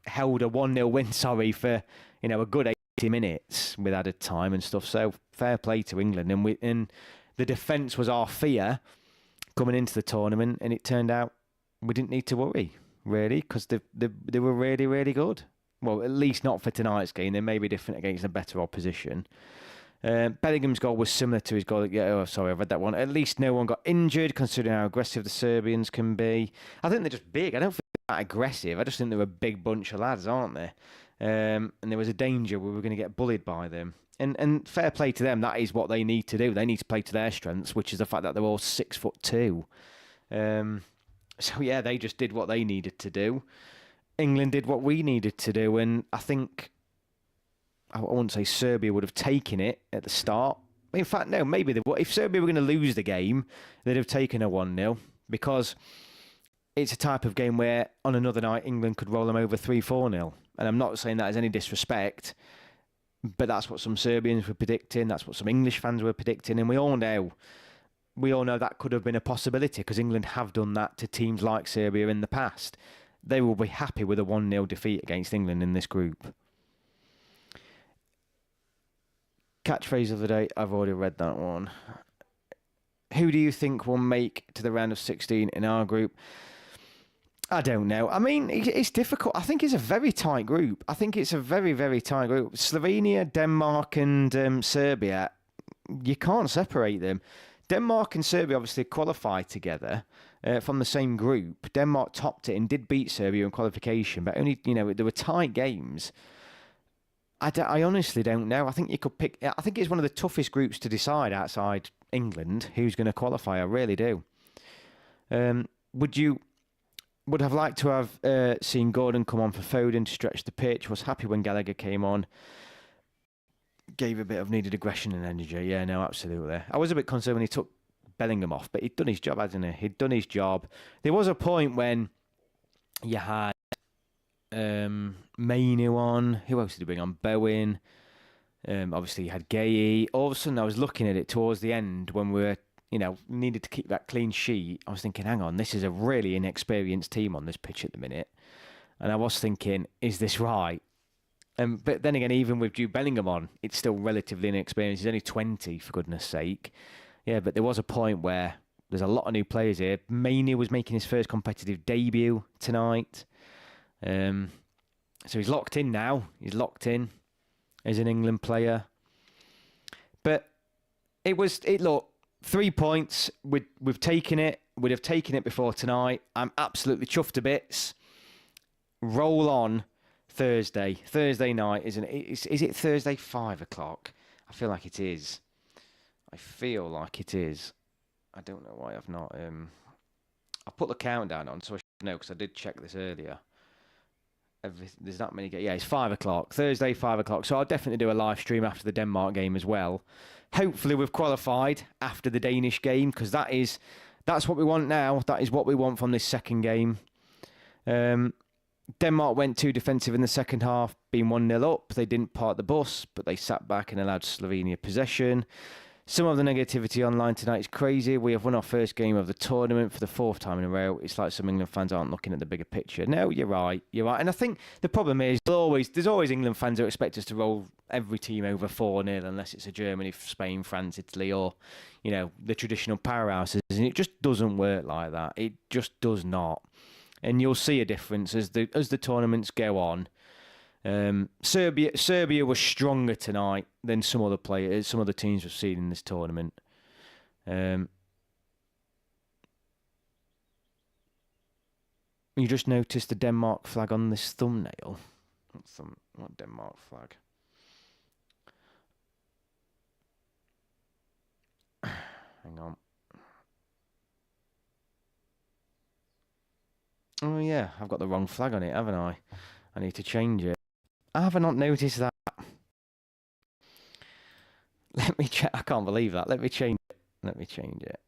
[SPEAKER 1] held a 1-0 win, for, a good 80 minutes with added time and stuff. So fair play to England. And the defence was our fear coming into the tournament, and it turned out we didn't need to worry, really, because they were really, really good. Well, at least not for tonight's game. They may be different against a better opposition. Bellingham's goal was similar to his goal. I read that one. At least no one got injured, considering how aggressive the Serbians can be. I think they're just big. I don't think they're that aggressive. I just think they're a big bunch of lads, aren't they? And there was a danger we were going to get bullied by them. And fair play to them. That is what they need to do. They need to play to their strengths, which is the fact that they're all 6'2". So yeah, they just did what they needed to do. England did what we needed to do, and I think, I wouldn't say Serbia would have taken it at the start. In fact, no, maybe they would. If Serbia were going to lose the game, they'd have taken a 1-0, because it's a type of game where on another night England could roll them over 3-4-0. And I'm not saying that as any disrespect, but that's what some Serbians were predicting. That's what some English fans were predicting. And we all know that could have been a possibility, because England have done that to teams like Serbia in the past. They will be happy with a 1-0 defeat against England in this group. Catchphrase of the day, I've already read that one. Who do you think will make to the round of 16 in our group? I don't know. I mean, it's difficult. I think it's a very tight group. I think it's a very, very tight group. Slovenia, Denmark and Serbia, you can't separate them. Denmark and Serbia obviously qualified together from the same group. Denmark topped it and did beat Serbia in qualification, but only, there were tight games. I honestly don't know. I think you could pick. I think it's one of the toughest groups to decide outside England who's going to qualify. I really do. Would you would have liked to have seen Gordon come on for Foden to stretch the pitch? Was happy when Gallagher came on. Gave a bit of needed aggression and energy. Yeah, no, absolutely. I was a bit concerned when he took Bellingham off, but he'd done his job, hadn't he? He'd done his job. There was a point when you had Mainu on. Who else did he bring on? Bowen. Obviously, you had Gay. All of a sudden, I was looking at it towards the end when we were, needed to keep that clean sheet. I was thinking, hang on, this is a really inexperienced team on this pitch at the minute. And I was thinking, is this right? But then again, even with Jude Bellingham on, it's still relatively inexperienced. He's only 20, for goodness sake. Yeah, but there was a point where there's a lot of new players here. Mainu was making his first competitive debut tonight. So he's locked in now. He's locked in as an England player. But look, 3 points. We've taken it. We'd have taken it before tonight. I'm absolutely chuffed to bits. Roll on Thursday. Thursday night, isn't it? Is it Thursday 5 o'clock? I feel like it is. I don't know why I've not. I put the countdown on so I should know because I did check this earlier. There's that many games. Yeah, it's 5 o'clock. Thursday, 5 o'clock. So I'll definitely do a live stream after the Denmark game as well. Hopefully we've qualified after the Danish game because that's what we want now. That is what we want from this second game. Denmark went too defensive in the second half, being 1-0 up. They didn't park the bus, but they sat back and allowed Slovenia possession. Some of the negativity online tonight is crazy. We have won our first game of the tournament for the 4th time in a row. It's like some England fans aren't looking at the bigger picture. No, you're right. And I think the problem is there's always England fans who expect us to roll every team over 4-0 unless it's a Germany, Spain, France, Italy, or, the traditional powerhouses. And it just doesn't work like that. It just does not. And you'll see a difference as the tournaments go on. Serbia was stronger tonight than some other teams we've seen in this tournament. You just noticed the Denmark flag on this thumbnail. What Denmark flag? Hang on. Oh yeah, I've got the wrong flag on it, haven't I? I need to change it. I have not noticed that. Let me check. I can't believe that. Let me change it.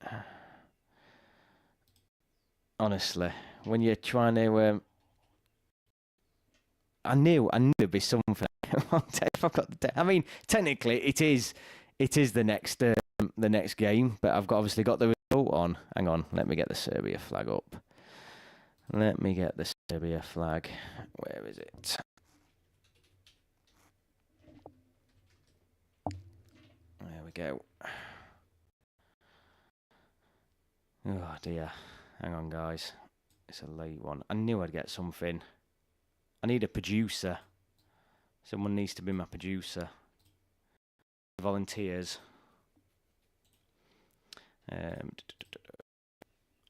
[SPEAKER 1] Honestly, when you're trying to, I knew there'd be something. If I've got I mean, technically, it is the next game, but I've obviously got the result on. Hang on, let me get the Serbia flag up. Let me get the Serbia flag. Where is it? There we go. Oh dear. Hang on, guys. It's a late one. I knew I'd get something. I need a producer. Someone needs to be my producer. Volunteers.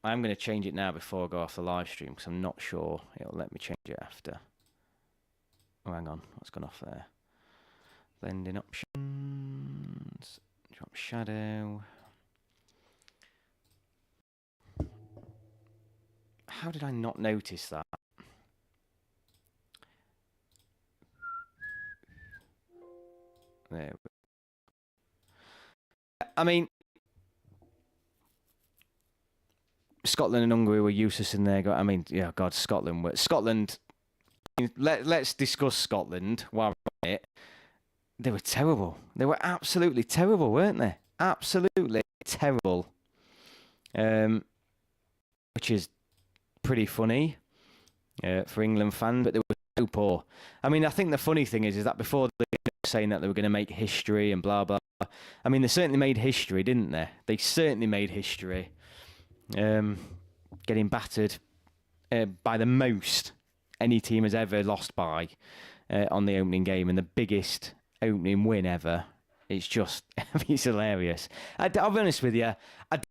[SPEAKER 1] I'm going to change it now before I go off the live stream because I'm not sure it'll let me change it after. Oh, hang on. What's gone off there? Blending options. Drop shadow. How did I not notice that? There. I mean, Scotland and Hungary were useless in there. I mean, yeah, God, Scotland. Let's discuss Scotland while we're on it. They were terrible. They were absolutely terrible, weren't they? Absolutely terrible. Which is pretty funny for England fans, but they were so poor. I mean, I think the funny thing is that before they were saying that they were going to make history and blah, blah, blah. I mean, they certainly made history, didn't they? They certainly made history. Getting battered by the most any team has ever lost by on the opening game, and the biggest opening win ever. It's just, it's hilarious. I'll be honest with you, I didn't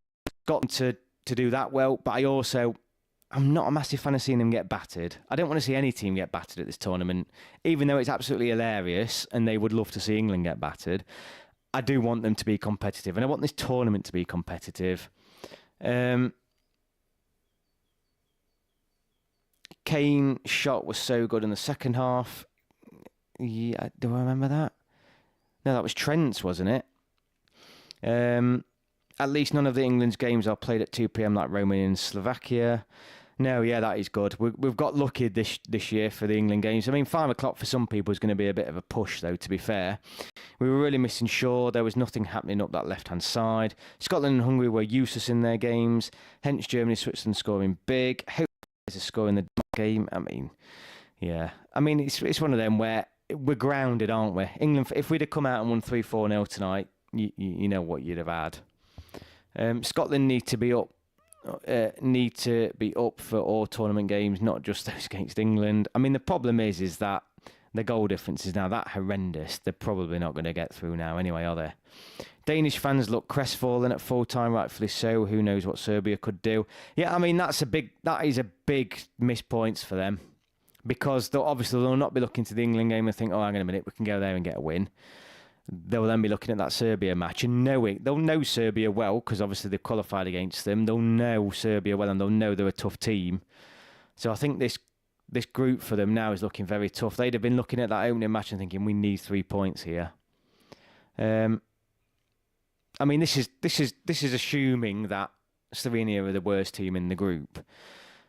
[SPEAKER 1] got to do that well, but I also I'm not a massive fan of seeing them get battered. I don't want to see any team get battered at this tournament, even though it's absolutely hilarious and they would love to see England get battered. I do want them to be competitive, and I want this tournament to be competitive. Kane's shot was so good in the second half. Yeah, do I remember that? No, that was Trent's, wasn't it? At least none of the England's games are played at 2 p.m. like Romania and Slovakia. No, yeah, that is good. We've got lucky this year for the England games. I mean, 5 o'clock for some people is going to be a bit of a push, though, to be fair. We were really missing Shaw. There was nothing happening up that left-hand side. Scotland and Hungary were useless in their games. Hence, Germany, Switzerland scoring big. Hope to score in the game. I mean, yeah. I mean, it's one of them where we're grounded, aren't we? England, if we'd have come out and won 3-4-0 tonight, you know what you'd have had. Scotland need to be up for all tournament games, not just those against England. I mean, the problem is that the goal difference is now that horrendous. They're probably not going to get through now anyway, are they? Danish fans look crestfallen at full time, rightfully so. Who knows what Serbia could do? Yeah, I mean, that is a big miss points for them, because they'll not be looking to the England game and think, oh, hang on a minute, we can go there and get a win. They'll then be looking at that Serbia match and they'll know Serbia well, because obviously they've qualified against them. They'll know Serbia well and they'll know they're a tough team. So I think this group for them now is looking very tough. They'd have been looking at that opening match and thinking, we need 3 points here. I mean, this is assuming that Slovenia are the worst team in the group.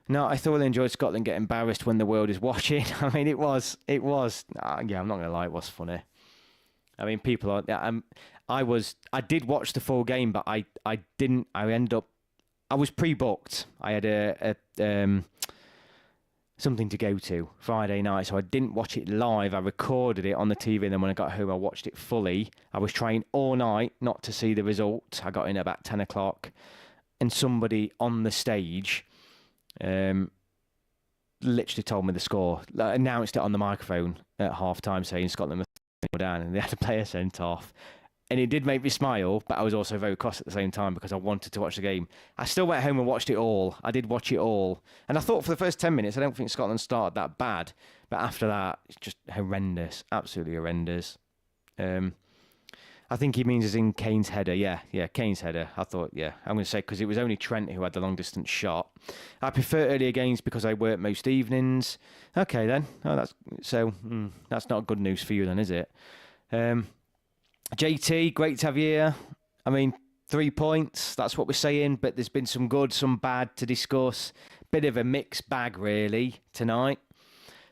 [SPEAKER 1] No, I thoroughly enjoyed Scotland getting embarrassed when the world is watching. I mean, it was. Yeah, I'm not going to lie, it was funny. I mean, people are. I did watch the full game, but I didn't. I was pre-booked. I had something to go to Friday night, so I didn't watch it live. I recorded it on the TV, and then when I got home, I watched it fully. I was trying all night not to see the result. I got in at about 10 o'clock, and somebody on the stage literally told me the score, announced it on the microphone at half-time, saying Scotland were down, and they had a player sent off. And it did make me smile, but I was also very cross at the same time because I wanted to watch the game. I still went home and watched it all. I did watch it all. And I thought for the first 10 minutes, I don't think Scotland started that bad. But after that, it's just horrendous. Absolutely horrendous. I think he means as in Kane's header. Yeah, Kane's header. I thought, yeah, I'm going to say, because it was only Trent who had the long-distance shot. I prefer earlier games because I work most evenings. Okay, then. Oh, that's not good news for you then, is it? JT, great to have you here. I mean, 3 points, that's what we're saying, but there's been some good, some bad to discuss. Bit of a mixed bag, really, tonight.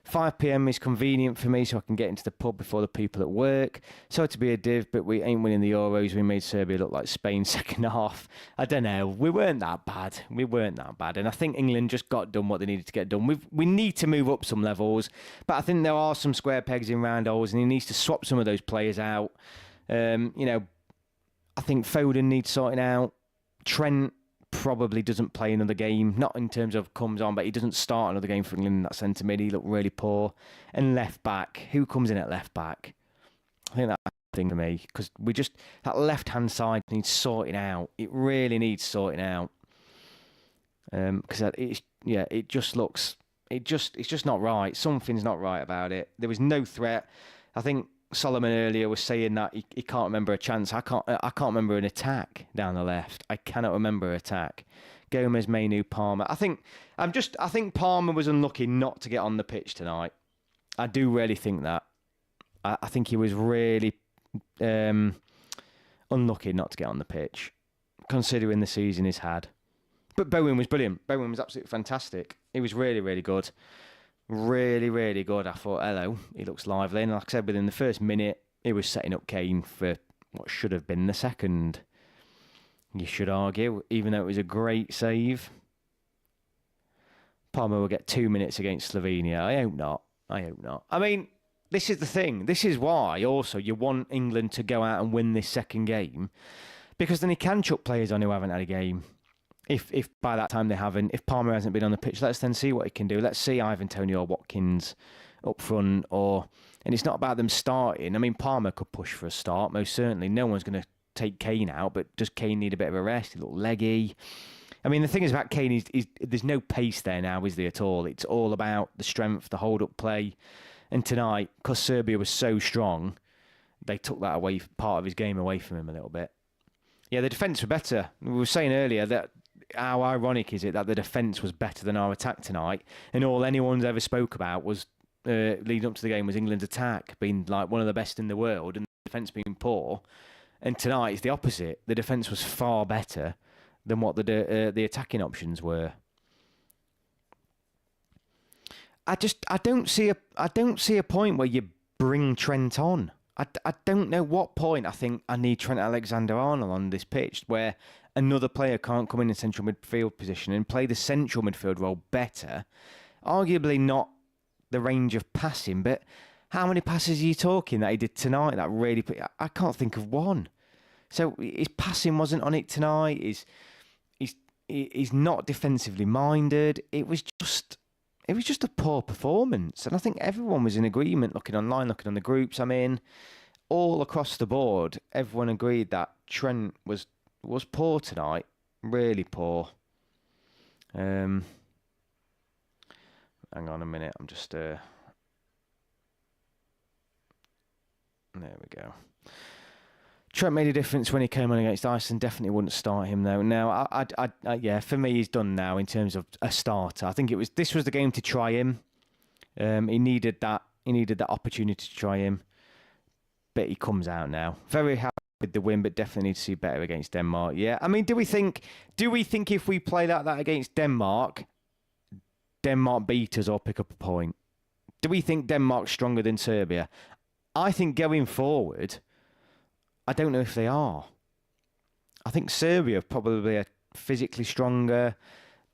[SPEAKER 1] 5 p.m. is convenient for me, so I can get into the pub before the people at work. Sorry to be a div, but we ain't winning the Euros. We made Serbia look like Spain second half. I don't know. We weren't that bad. And I think England just got done what they needed to get done. We need to move up some levels, but I think there are some square pegs in round holes, and he needs to swap some of those players out. I think Foden needs sorting out. Trent probably doesn't play another game, not in terms of comes on, but he doesn't start another game for England in that centre mid. He looked really poor. And left back, who comes in at left back? I think that's the thing for me, because that left hand side needs sorting out. It really needs sorting out, because it just looks, it's just not right. Something's not right about it. There was no threat. I think Solomon earlier was saying that he can't remember a chance. I can't remember an attack down the left. I cannot remember an attack. Gomez, Mainu, Palmer. I think Palmer was unlucky not to get on the pitch tonight. I do really think that. I think he was really unlucky not to get on the pitch, considering the season he's had. But Bowen was brilliant. Bowen was absolutely fantastic. He was really, really good. Really, really good. I thought, hello, he looks lively. And like I said, within the first minute, he was setting up Kane for what should have been the second. You should argue, even though it was a great save. Palmer will get 2 minutes against Slovenia. I hope not. I mean, this is the thing. This is why, also, you want England to go out and win this second game, because then he can chuck players on who haven't had a game. If by that time they haven't, if Palmer hasn't been on the pitch, let's then see what he can do. Let's see Ivan Toney or Watkins up front, and it's not about them starting. I mean, Palmer could push for a start, most certainly. No one's going to take Kane out, but does Kane need a bit of a rest? He looked leggy. I mean, the thing is about Kane, there's no pace there now, is there, at all? It's all about the strength, the hold-up play. And tonight, because Serbia was so strong, they took that away, part of his game away from him a little bit. Yeah, the defence were better. We were saying earlier that how ironic is it that the defence was better than our attack tonight, and all anyone's ever spoke about was leading up to the game was England's attack being like one of the best in the world and the defence being poor. And tonight it's the opposite. The defence was far better than what the attacking options were. I don't see a point where you bring Trent on. I don't know what point I think I need Trent Alexander-Arnold on this pitch where another player can't come in the central midfield position and play the central midfield role better. Arguably not the range of passing, but how many passes are you talking that he did tonight that really... I can't think of one. So his passing wasn't on it tonight. He's not defensively minded. It was just a poor performance. And I think everyone was in agreement, looking online, looking on the groups I'm in, all across the board, everyone agreed that Trent was poor tonight. Really poor. Hang on a minute. I'm just... There we go. Trent made a difference when he came on against Iceland. Definitely wouldn't start him though. Now, yeah, for me, he's done now in terms of a starter. I think this was the game to try him. He needed that opportunity to try him, but he comes out now. Very happy with the win, but definitely need to see better against Denmark. Yeah, I mean, do we think if we play like that against Denmark beat us or pick up a point? Do we think Denmark's stronger than Serbia? I think going forward, I don't know if they are. I think Serbia are probably physically stronger,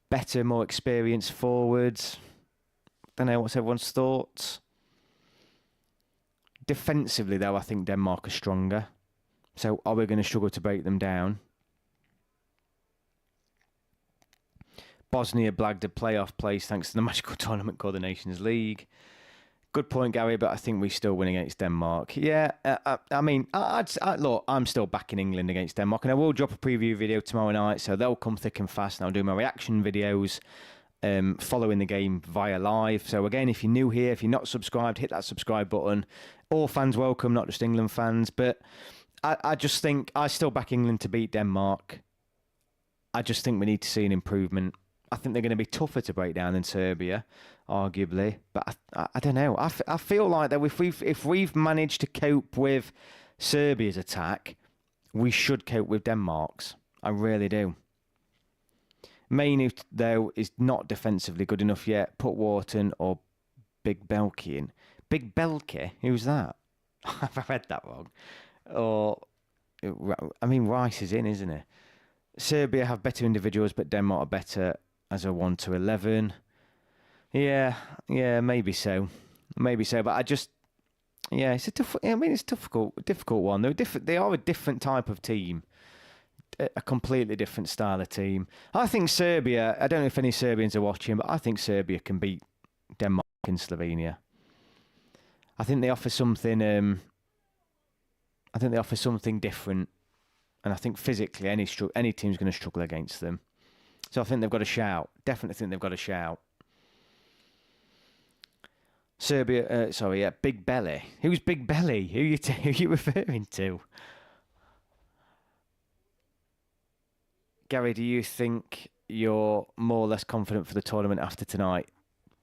[SPEAKER 1] better, more experienced forwards. Don't know, what's everyone's thoughts? Defensively, though, I think Denmark are stronger. So are we going to struggle to break them down? Bosnia blagged a playoff place thanks to the magical tournament called the Nations League. Good point, Gary, but I think we still win against Denmark. Yeah, I mean, look, I'm still backing England against Denmark, and I will drop a preview video tomorrow night, so they'll come thick and fast, and I'll do my reaction videos following the game via live. So again, if you're new here, if you're not subscribed, hit that subscribe button. All fans welcome, not just England fans, but I just think I still back England to beat Denmark. I just think we need to see an improvement. I think they're going to be tougher to break down than Serbia, arguably. But I don't know. I feel like that if we've managed to cope with Serbia's attack, we should cope with Denmark's. I really do. Mainu, though, is not defensively good enough yet. Put Wharton or Big Belky in. Big Belky? Who's that? Have I read that wrong? Or, I mean, Rice is in, isn't he? Serbia have better individuals, but Denmark are better as a 1 to 11. Yeah, maybe so. But I just, yeah, it's a difficult one. They're different. They are a different type of team, a completely different style of team. I think Serbia. I don't know if any Serbians are watching, but I think Serbia can beat Denmark and Slovenia. I think they offer something. I think they offer something different, and I think physically any team's going to struggle against them. So I think they've got a shout. Definitely think they've got a shout. Serbia, Big Belly. Who's Big Belly? Who are you referring to? Gary, do you think you're more or less confident for the tournament after tonight?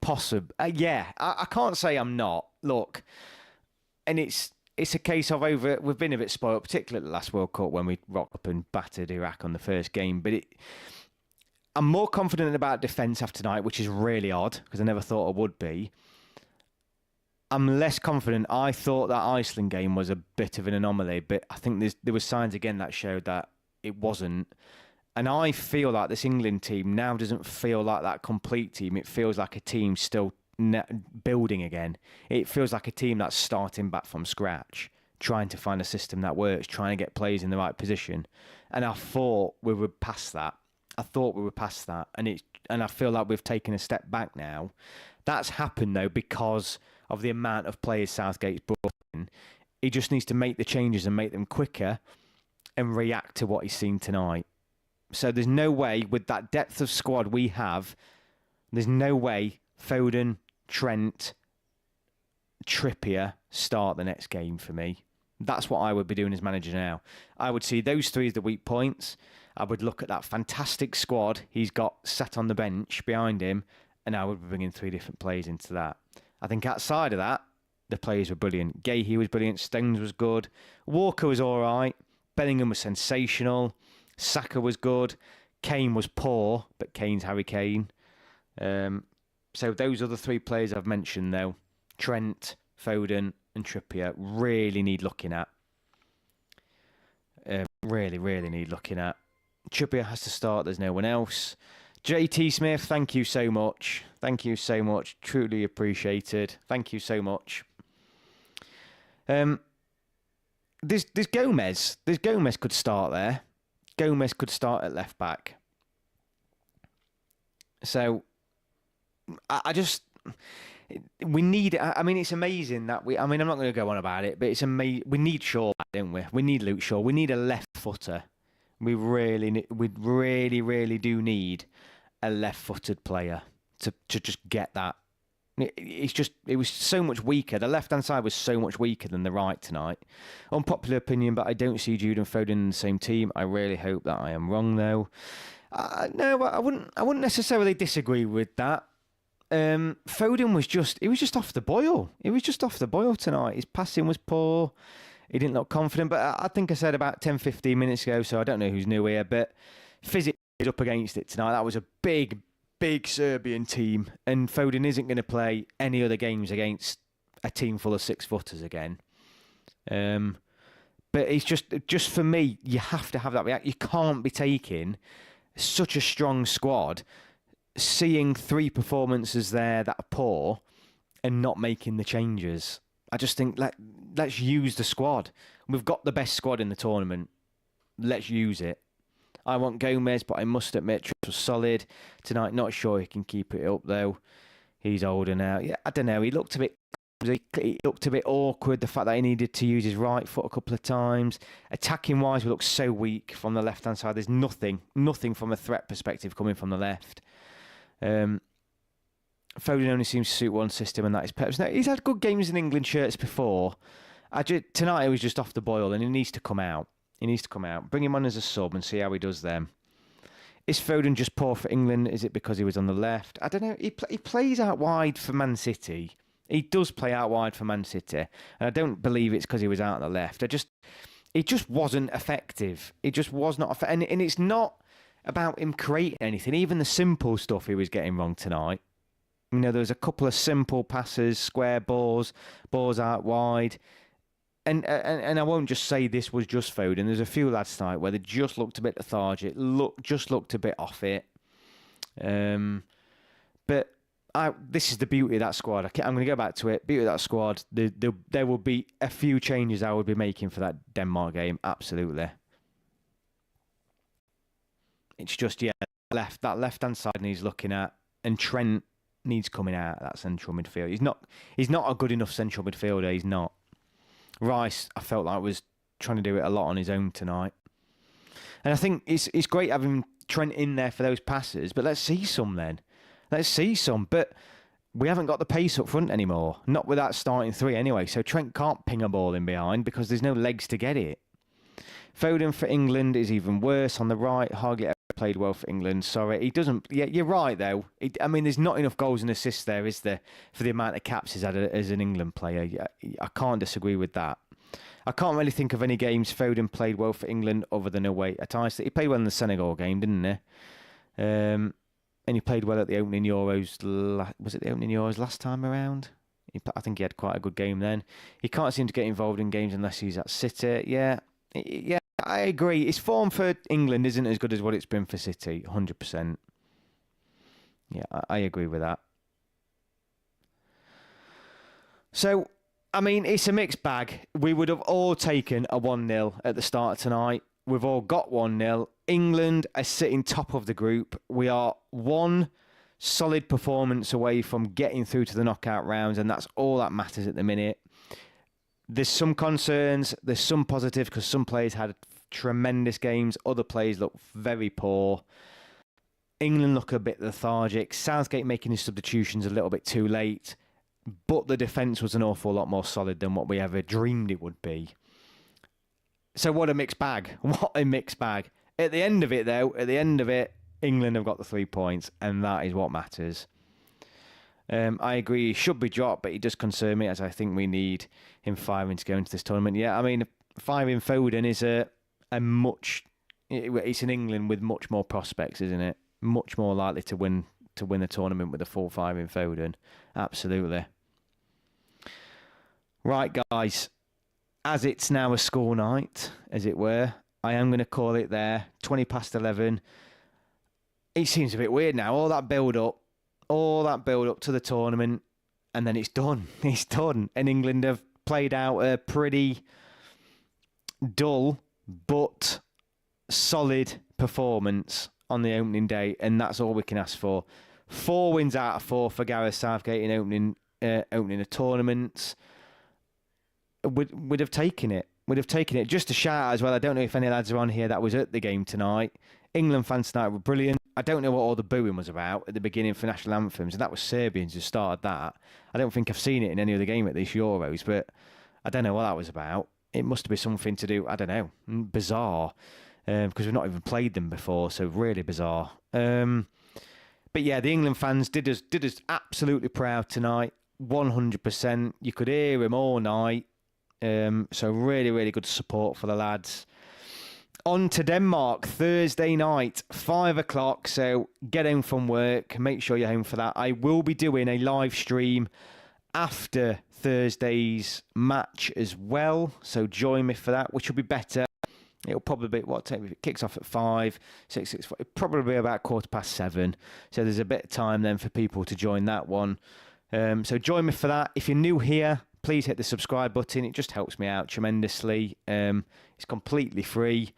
[SPEAKER 1] Possibly. Yeah, I can't say I'm not. Look, and it's a case of we've been a bit spoiled, particularly at the last World Cup when we rocked up and battered Iraq on the first game. But I'm more confident about defence after tonight, which is really odd because I never thought I would be. I'm less confident. I thought that Iceland game was a bit of an anomaly, but I think there were signs again that showed that it wasn't. And I feel like this England team now doesn't feel like that complete team. It feels like a team still building again. It feels like a team that's starting back from scratch, trying to find a system that works, trying to get players in the right position. And I thought we were past that. And I feel like we've taken a step back now. That's happened though because of the amount of players Southgate's brought in. He just needs to make the changes and make them quicker and react to what he's seen tonight. So there's no way, with that depth of squad we have, there's no way Foden, Trent, Trippier start the next game for me. That's what I would be doing as manager now. I would see those three as the weak points. I would look at that fantastic squad he's got sat on the bench behind him, and I would be bringing 3 different players into that. I think outside of that, the players were brilliant. Gahey was brilliant. Stones was good. Walker was all right. Bellingham was sensational. Saka was good. Kane was poor, but Kane's Harry Kane. So those are the 3 players I've mentioned, though. Trent, Foden and Trippier really need looking at. Really need looking at. Trippier has to start. There's no one else. JT Smith, thank you so much. Thank you so much. Truly appreciated. Thank you so much. There's Gomez. Gomez could start there. Gomez could start at left back. So I just, we need. I mean, it's amazing that we. I mean, I'm not going to go on about it, but it's amazing. We need Shaw, don't we? We need Luke Shaw. We need a left footer. We really do need a left-footed player to just get that. It was so much weaker. The left-hand side was so much weaker than the right tonight. Unpopular opinion, but I don't see Jude and Foden in the same team. I really hope that I am wrong, though. No, I wouldn't necessarily disagree with that. Foden was just off the boil. He was just off the boil tonight. His passing was poor. He didn't look confident, but I think I said about 10, 15 minutes ago, so I don't know who's new here, but physically up against it tonight. That was a big Serbian team, and Foden isn't going to play any other games against a team full of 6-footers again. But it's just for me, you have to have that react. You can't be taking such a strong squad, seeing 3 performances there that are poor, and not making the changes. I just think let's use the squad. We've got the best squad in the tournament. Let's use it. I want Gomez, but I must admit, Trips was solid tonight. Not sure he can keep it up though. He's older now. Yeah, I don't know. He looked a bit awkward. The fact that he needed to use his right foot a couple of times. Attacking wise, we look so weak from the left hand side. There's nothing from a threat perspective coming from the left. Foden only seems to suit one system, and that is Pep's. Now, he's had good games in England shirts before. Tonight, he was just off the boil, and he needs to come out. Bring him on as a sub and see how he does then. Is Foden just poor for England? Is it because he was on the left? I don't know. He plays out wide for Man City. He does play out wide for Man City, and I don't believe it's because he was out on the left. It just wasn't effective. It just was not effective, and it's not about him creating anything. Even the simple stuff he was getting wrong tonight. You know, there was a couple of simple passes, square balls out wide. And I won't just say this was just Foden. There's a few lads tonight where they just looked a bit lethargic, looked a bit off it. But this is the beauty of that squad. I'm going to go back to it. Beauty of that squad. There will be a few changes I would be making for that Denmark game. Absolutely. It's just, that left-hand side needs looking at. And Trent needs coming out of that central midfield. He's not a good enough central midfielder. He's not. Rice, I felt like was trying to do it a lot on his own tonight. And I think it's great having Trent in there for those passes, but let's see some then. Let's see some. But we haven't got the pace up front anymore. Not with that starting 3 anyway. So Trent can't ping a ball in behind because there's no legs to get it. Foden for England is even worse on the right. Hardly ever played well for England. Sorry, he doesn't. Yeah, you're right though. I mean, there's not enough goals and assists there, is there, for the amount of caps he's had as an England player? I can't disagree with that. I can't really think of any games Foden played well for England other than away at Iceland. He played well in the Senegal game, didn't he? And he played well at the opening Euros. Was it the opening Euros last time around? I think he had quite a good game then. He can't seem to get involved in games unless he's at City. Yeah, I agree. His form for England isn't as good as what it's been for City, 100%. Yeah, I agree with that. So, I mean, it's a mixed bag. We would have all taken a 1-0 at the start of tonight. We've all got 1-0. England are sitting top of the group. We are one solid performance away from getting through to the knockout rounds, and that's all that matters at the minute. There's some concerns. There's some positive because some players had tremendous games. Other players look very poor. England look a bit lethargic. Southgate making his substitutions a little bit too late. But the defence was an awful lot more solid than what we ever dreamed it would be. So what a mixed bag. What a mixed bag. At the end of it, though, England have got the 3 points, and that is what matters. I agree he should be dropped, but he does concern me, as I think we need him firing to go into this tournament. Yeah, I mean, firing Foden is it's in England with much more prospects, isn't it? Much more likely to win the tournament with a full firing Foden. Absolutely. Right, guys. As it's now a school night, as it were, I am going to call it there. 20 past 11. It seems a bit weird now. All that build-up to the tournament, and then it's done. It's done. And England have played out a pretty dull but solid performance on the opening day, and that's all we can ask for. 4 wins out of 4 for Gareth Southgate in opening a tournament. Would have taken it. Would have taken it. Just a shout out as well. I don't know if any lads are on here that was at the game tonight. England fans tonight were brilliant. I don't know what all the booing was about at the beginning for national anthems, and that was Serbians who started that. I don't think I've seen it in any other game at these Euros, but I don't know what that was about. It must have been something to do, I don't know, bizarre, because we've not even played them before, so really bizarre. But yeah, the England fans did us absolutely proud tonight, 100%. You could hear them all night. So really, really good support for the lads. On to Denmark, Thursday night, 5 o'clock. So get home from work. Make sure you're home for that. I will be doing a live stream after Thursday's match as well. So join me for that, which will be better. It'll probably be, if it kicks off at 5, 6, probably about 7:15. So there's a bit of time then for people to join that one. So join me for that. If you're new here, please hit the subscribe button. It just helps me out tremendously. It's completely free.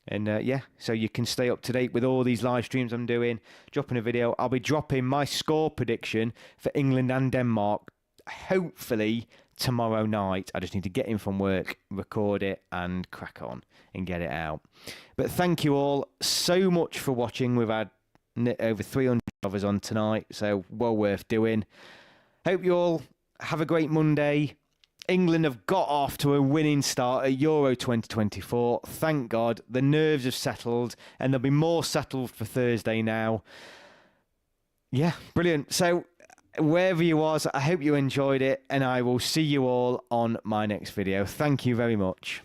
[SPEAKER 1] And so you can stay up to date with all these live streams I'm doing. Dropping a video. I'll be dropping my score prediction for England and Denmark, hopefully tomorrow night. I just need to get in from work, record it, and crack on and get it out. But thank you all so much for watching. We've had over 300 of us on tonight, so well worth doing. Hope you all have a great Monday. England have got off to a winning start at Euro 2024. Thank God. The nerves have settled, and they'll be more settled for Thursday now. Yeah, brilliant. So wherever you was, I hope you enjoyed it, and I will see you all on my next video. Thank you very much.